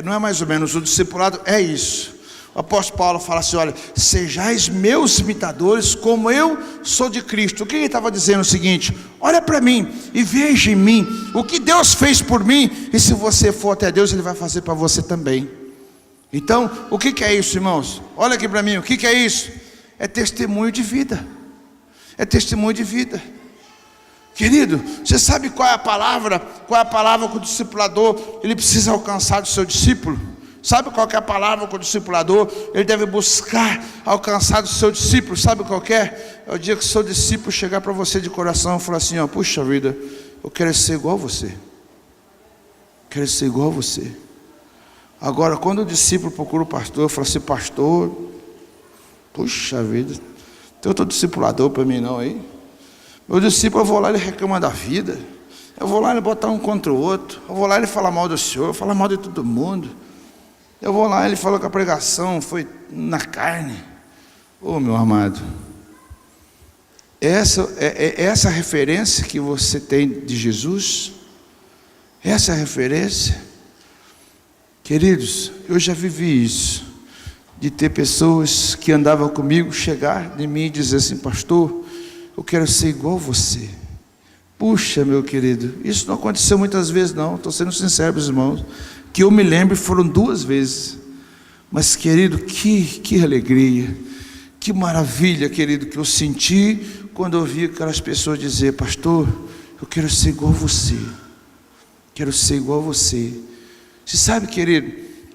não é mais ou menos, o discipulado é isso. O apóstolo Paulo fala assim, olha, sejais meus imitadores, como eu sou de Cristo. O que ele estava dizendo? O seguinte, olha para mim e veja em mim o que Deus fez por mim, e se você for até Deus, Ele vai fazer para você também. Então, o que é isso, irmãos? Olha aqui para mim, o que é isso? É testemunho de vida. É testemunho de vida. Querido, você sabe qual é a palavra que o discipulador ele precisa alcançar do seu discípulo? Sabe qual que é a palavra que o discipulador ele deve buscar alcançar do seu discípulo? Sabe qual que é? É o dia que o seu discípulo chegar para você de coração e falar assim, ó, puxa vida, eu quero ser igual a você. Quero ser igual a você. Agora, quando o discípulo procura o pastor, eu falo assim, pastor, puxa vida, tem outro discipulador para mim não aí? Meu discípulo, eu vou lá, ele reclama da vida. Eu vou lá, ele botar um contra o outro. Eu vou lá, ele fala mal do Senhor, fala mal de todo mundo. Eu vou lá, ele fala que a pregação foi na carne. Oh, meu amado, essa referência que você tem de Jesus, essa referência, queridos, eu já vivi isso, de ter pessoas que andavam comigo, chegar de mim e dizer assim: pastor, eu quero ser igual a você. Puxa, meu querido, isso não aconteceu muitas vezes não, estou sendo sincero para os irmãos, que eu me lembro foram 2 vezes, mas querido, que alegria, que maravilha, querido, que eu senti quando eu vi aquelas pessoas dizer: pastor, eu quero ser igual a você, quero ser igual a você. Você sabe, querido,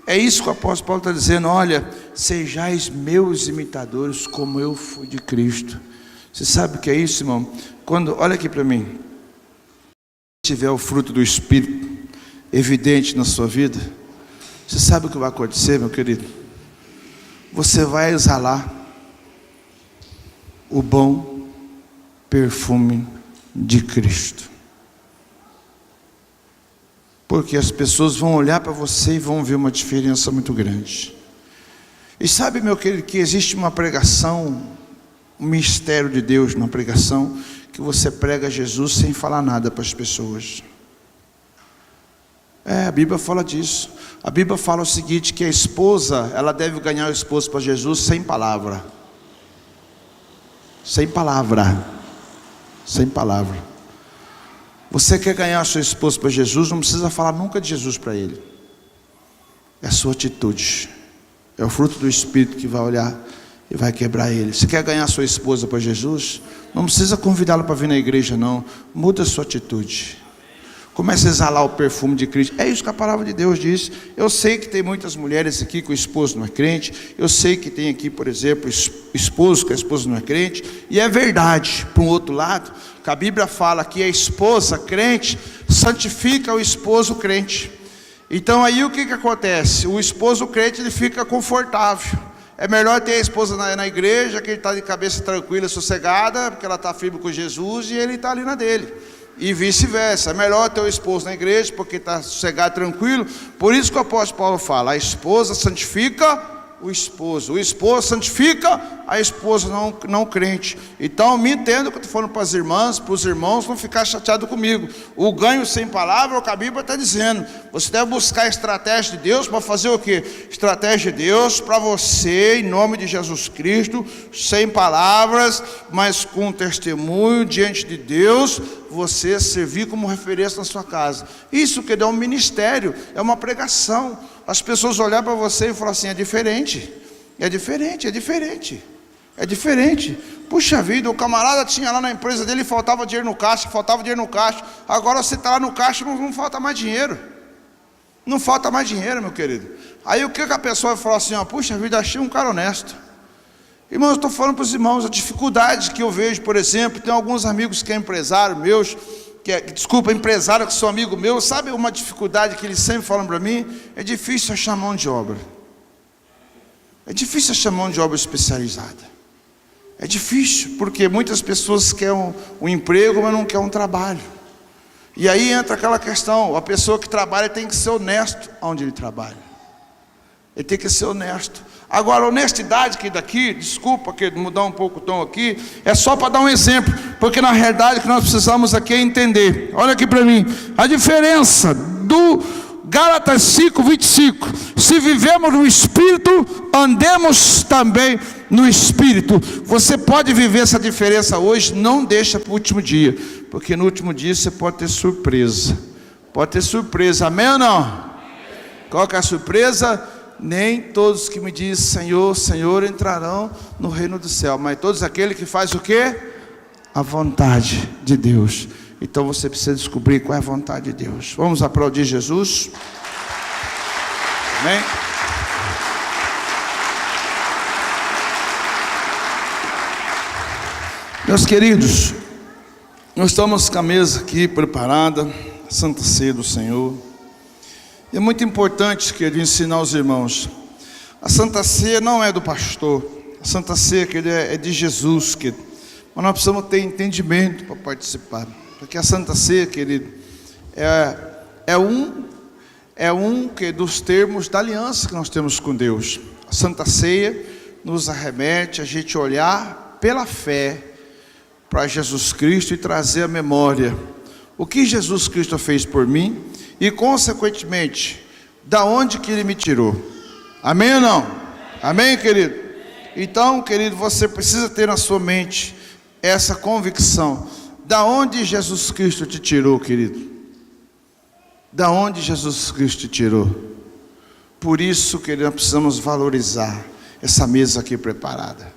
é isso que o apóstolo Paulo está dizendo: olha, sejais meus imitadores como eu fui de Cristo. Você sabe o que é isso, irmão? Quando, olha aqui para mim, tiver o fruto do Espírito evidente na sua vida, você sabe o que vai acontecer, meu querido? Você vai exalar o bom perfume de Cristo, porque as pessoas vão olhar para você e vão ver uma diferença muito grande. E sabe, meu querido, que existe uma pregação, um mistério de Deus na pregação, que você prega Jesus sem falar nada para as pessoas. A Bíblia fala disso. A Bíblia fala o seguinte, que a esposa, ela deve ganhar o esposo para Jesus sem palavra. Sem palavra. Sem palavra. Você quer ganhar seu esposo para Jesus, não precisa falar nunca de Jesus para ele. É a sua atitude. É o fruto do Espírito que vai olhar e vai quebrar ele. Você quer ganhar sua esposa para Jesus? Não precisa convidá-la para vir na igreja não. Muda a sua atitude. Comece a exalar o perfume de Cristo. É isso que a palavra de Deus diz. Eu sei que tem muitas mulheres aqui que o esposo não é crente. Eu sei que tem aqui, por exemplo, esposo que a esposa não é crente. E é verdade, por um outro lado, que a Bíblia fala que a esposa crente santifica o esposo crente. Então aí o que acontece? O esposo crente, ele fica confortável. É melhor ter a esposa na igreja, que ele está de cabeça tranquila, sossegada, porque ela está firme com Jesus e ele está ali na dele. E vice-versa, é melhor ter o esposo na igreja, porque está sossegado, tranquilo. Por isso que o apóstolo Paulo fala: a esposa santifica o esposo santifica a esposa não crente. Então me entendo que eu estou falando para as irmãs, para os irmãos não ficar chateados comigo. O ganho sem palavra é o que a Bíblia está dizendo. Você deve buscar a estratégia de Deus para fazer o quê? Estratégia de Deus para você, em nome de Jesus Cristo, sem palavras, mas com testemunho diante de Deus, você servir como referência na sua casa. Isso que é um ministério, é uma pregação. As pessoas olhar para você e falar assim: é diferente, é diferente, é diferente, é diferente. Puxa vida, o camarada tinha lá na empresa dele, faltava dinheiro no caixa, agora você está lá no caixa, não falta mais dinheiro, não falta mais dinheiro, meu querido. Aí o que a pessoa vai falar assim: ó, puxa vida, achei um cara honesto. Irmãos, eu estou falando para os irmãos a dificuldade que eu vejo, por exemplo, tem alguns amigos que é empresário meus, empresário que são amigo meu, sabe uma dificuldade que eles sempre falam para mim? É difícil achar mão de obra. É difícil achar mão de obra especializada. É difícil, porque muitas pessoas querem um emprego, mas não querem um trabalho. E aí entra aquela questão: a pessoa que trabalha tem que ser honesto onde ele trabalha. Ele tem que ser honesto. Agora, honestidade que daqui, desculpa que mudar um pouco o tom aqui, é só para dar um exemplo, porque na realidade o que nós precisamos aqui é entender. Olha aqui para mim, a diferença do Gálatas 5:25. Se vivemos no Espírito, andemos também no Espírito. Você pode viver essa diferença hoje, não deixa para o último dia, porque no último dia você pode ter surpresa. Pode ter surpresa, amém ou não? Qual que é a surpresa? Nem todos que me dizem Senhor, Senhor entrarão no reino do céu, mas todos aqueles que fazem o quê? A vontade de Deus. Então você precisa descobrir qual é a vontade de Deus. Vamos aplaudir Jesus. Amém? Meus queridos, nós estamos com a mesa aqui preparada, a Santa Ceia do Senhor. É muito importante, querido, ensinar aos irmãos. A Santa Ceia não é do pastor. A Santa Ceia, querido, é de Jesus, querido. Mas nós precisamos ter entendimento para participar. Porque a Santa Ceia, querido, é um dos termos da aliança que nós temos com Deus. A Santa Ceia, nos arremete a gente olhar pela fé para Jesus Cristo e trazer à memória o que Jesus Cristo fez por mim e, consequentemente, da onde que Ele me tirou. Amém ou não? Amém, querido? Então, querido, você precisa ter na sua mente essa convicção. Da onde Jesus Cristo te tirou, querido? Da onde Jesus Cristo te tirou? Por isso, querido, nós precisamos valorizar essa mesa aqui preparada.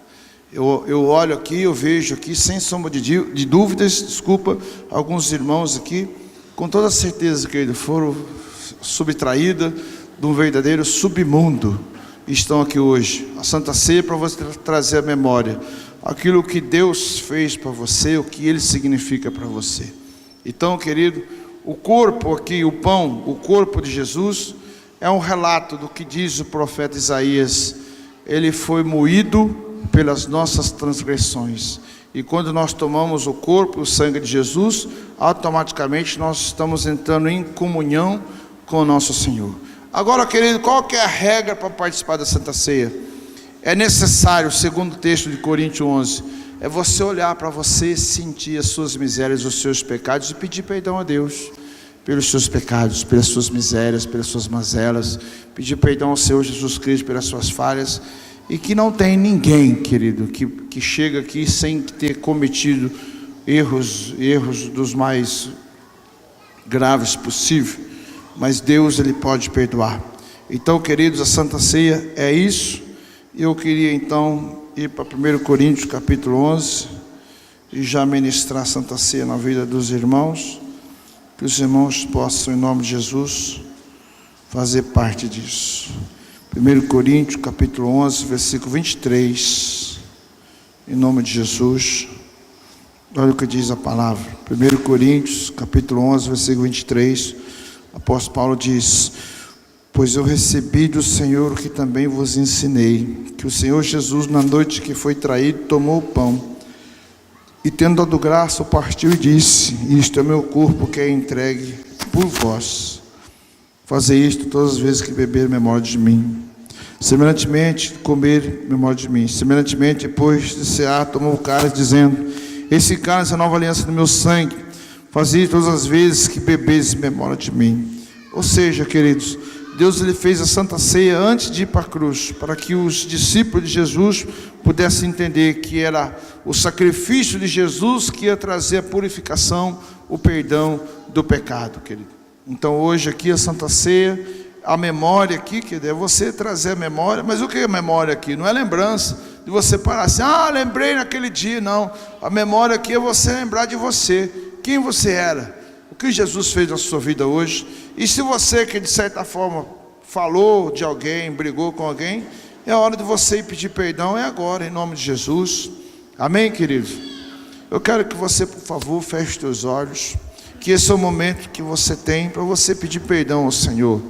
Eu olho aqui, eu vejo aqui, sem sombra de dúvidas, desculpa, alguns irmãos aqui, com toda certeza, querido, foram subtraídos de um verdadeiro submundo, estão aqui hoje. A Santa Ceia para você trazer à memória aquilo que Deus fez para você, o que Ele significa para você. Então, querido, o corpo aqui, o pão, o corpo de Jesus, é um relato do que diz o profeta Isaías. Ele foi moído pelas nossas transgressões. E quando nós tomamos o corpo, o sangue de Jesus, automaticamente nós estamos entrando em comunhão com o nosso Senhor. Agora, querido, qual que é a regra para participar da Santa Ceia? É necessário, segundo o texto de Coríntios 11, é você olhar para você, sentir as suas misérias, os seus pecados e pedir perdão a Deus pelos seus pecados, pelas suas misérias, pelas suas mazelas, pedir perdão ao Senhor Jesus Cristo pelas suas falhas, e que não tem ninguém, querido, que chega aqui sem ter cometido erros dos mais graves possível, mas Deus, Ele pode perdoar. Então, queridos, a Santa Ceia é isso. Eu queria então ir para 1 Coríntios capítulo 11 e já ministrar a Santa Ceia na vida dos irmãos, que os irmãos possam, em nome de Jesus, fazer parte disso. 1 Coríntios capítulo 11, versículo 23, em nome de Jesus. Olha o que diz a palavra. 1 Coríntios capítulo 11, versículo 23, o apóstolo Paulo diz: pois eu recebi do Senhor o que também vos ensinei, que o Senhor Jesus, na noite que foi traído, tomou o pão, e tendo dado graça, o partiu e disse: isto é meu corpo que é entregue por vós. Fazei isto todas as vezes que beber, memória de mim. Semelhantemente, comer, memória de mim. Semelhantemente, depois de cear, tomou o cálice, dizendo: esse cálice é a nova aliança do meu sangue. Fazei todas as vezes que beberes, memória de mim. Ou seja, queridos, Deus, Ele fez a Santa Ceia antes de ir para a cruz, para que os discípulos de Jesus pudessem entender que era o sacrifício de Jesus que ia trazer a purificação, o perdão do pecado, querido. Então hoje aqui a Santa Ceia, a memória aqui, que é você trazer a memória. Mas o que é memória aqui? Não é lembrança de você parar assim: lembrei naquele dia. Não, a memória aqui é você lembrar de você, quem você era, o que Jesus fez na sua vida hoje. E se você que de certa forma falou de alguém, brigou com alguém, é hora de você ir pedir perdão, é agora, em nome de Jesus. Amém, querido? Eu quero que você, por favor, feche os teus olhos, que esse é o momento que você tem para você pedir perdão ao Senhor,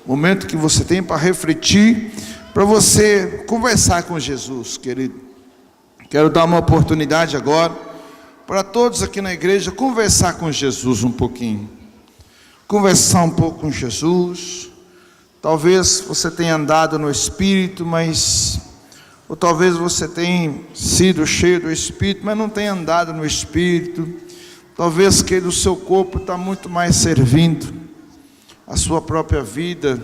momento que você tem para refletir, para você conversar com Jesus, querido. Quero dar uma oportunidade agora para todos aqui na igreja conversar com Jesus um pouquinho, conversar um pouco com Jesus. Talvez você tenha andado no Espírito, ou talvez você tenha sido cheio do Espírito, mas não tenha andado no Espírito. Talvez que o seu corpo está muito mais servindo a sua própria vida,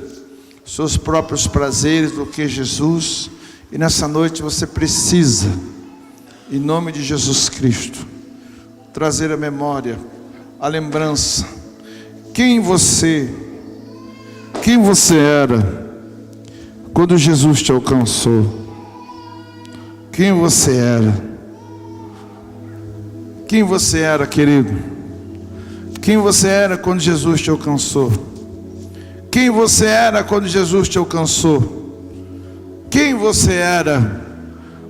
seus próprios prazeres do que Jesus. E nessa noite você precisa, em nome de Jesus Cristo, trazer a memória, a lembrança, quem você era quando Jesus te alcançou. Quem você era, querido? Quem você era quando Jesus te alcançou? Quem você era quando Jesus te alcançou? Quem você era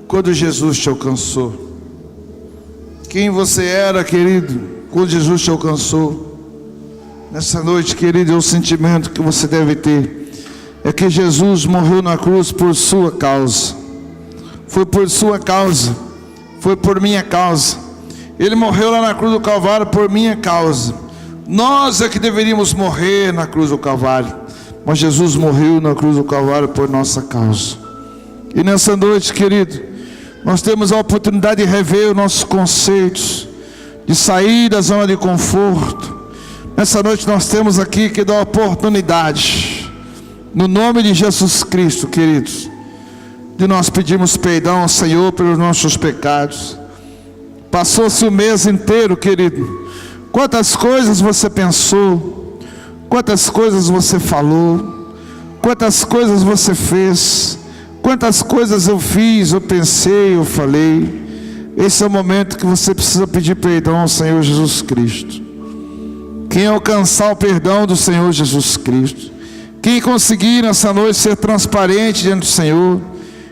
quando Jesus te alcançou? Quem você era, querido, quando Jesus te alcançou? Nessa noite, querido, é o sentimento que você deve ter, é que Jesus morreu na cruz por sua causa. Foi por sua causa, foi por minha causa. Ele morreu lá na cruz do Calvário por minha causa. Nós é que deveríamos morrer na cruz do Calvário, mas Jesus morreu na cruz do Calvário por nossa causa. E nessa noite, querido, nós temos a oportunidade de rever os nossos conceitos, de sair da zona de conforto. Nessa noite nós temos aqui que dar oportunidade, no nome de Jesus Cristo, queridos, de nós pedirmos perdão ao Senhor pelos nossos pecados. Passou-se o mês inteiro, querido. Quantas coisas você pensou, quantas coisas você falou, quantas coisas você fez, quantas coisas eu fiz, eu pensei, eu falei. Esse é o momento que você precisa pedir perdão ao Senhor Jesus Cristo. Quem alcançar o perdão do Senhor Jesus Cristo, quem conseguir nessa noite ser transparente diante do Senhor,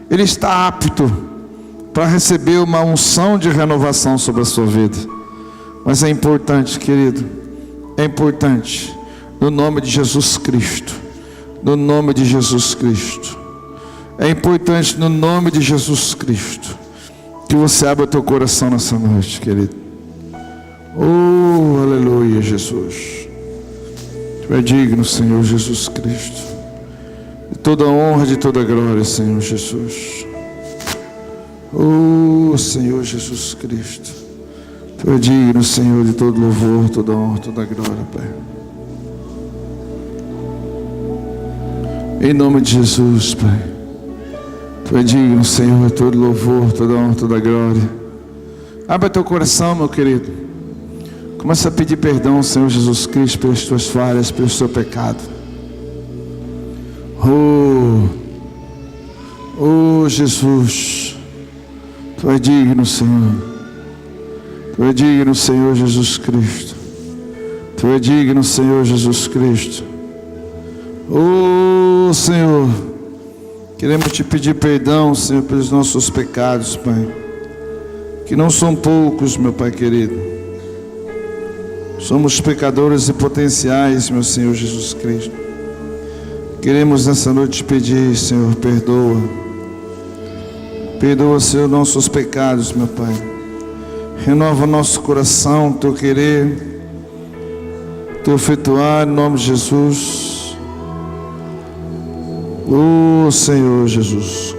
ele está apto para receber uma unção de renovação sobre a sua vida. Mas é importante, querido, é importante, no nome de Jesus Cristo, no nome de Jesus Cristo, é importante no nome de Jesus Cristo, que você abra o teu coração nessa noite, querido. Oh, aleluia, Jesus. Tu é digno, Senhor Jesus Cristo, de toda honra, de toda glória, Senhor Jesus. Oh, Senhor Jesus Cristo, Tu é digno, Senhor, de todo louvor, toda honra, toda glória, Pai. Em nome de Jesus, Pai. Tu é digno, Senhor, de todo louvor, toda honra, toda glória. Abra teu coração, meu querido. Começa a pedir perdão ao Senhor Jesus Cristo pelas tuas falhas, pelo seu pecado. Oh, Jesus, Tu é digno, Senhor. Tu é digno, Senhor Jesus Cristo. Tu é digno, Senhor Jesus Cristo. Oh, Senhor, queremos Te pedir perdão, Senhor, pelos nossos pecados, Pai, que não são poucos, meu Pai querido. Somos pecadores e potenciais, meu Senhor Jesus Cristo. Queremos nessa noite Te pedir, Senhor, perdoa. Perdoa, Senhor, nossos pecados, meu Pai. Renova nosso coração, Teu querer, Teu efetuar, em nome de Jesus. Oh, Senhor Jesus.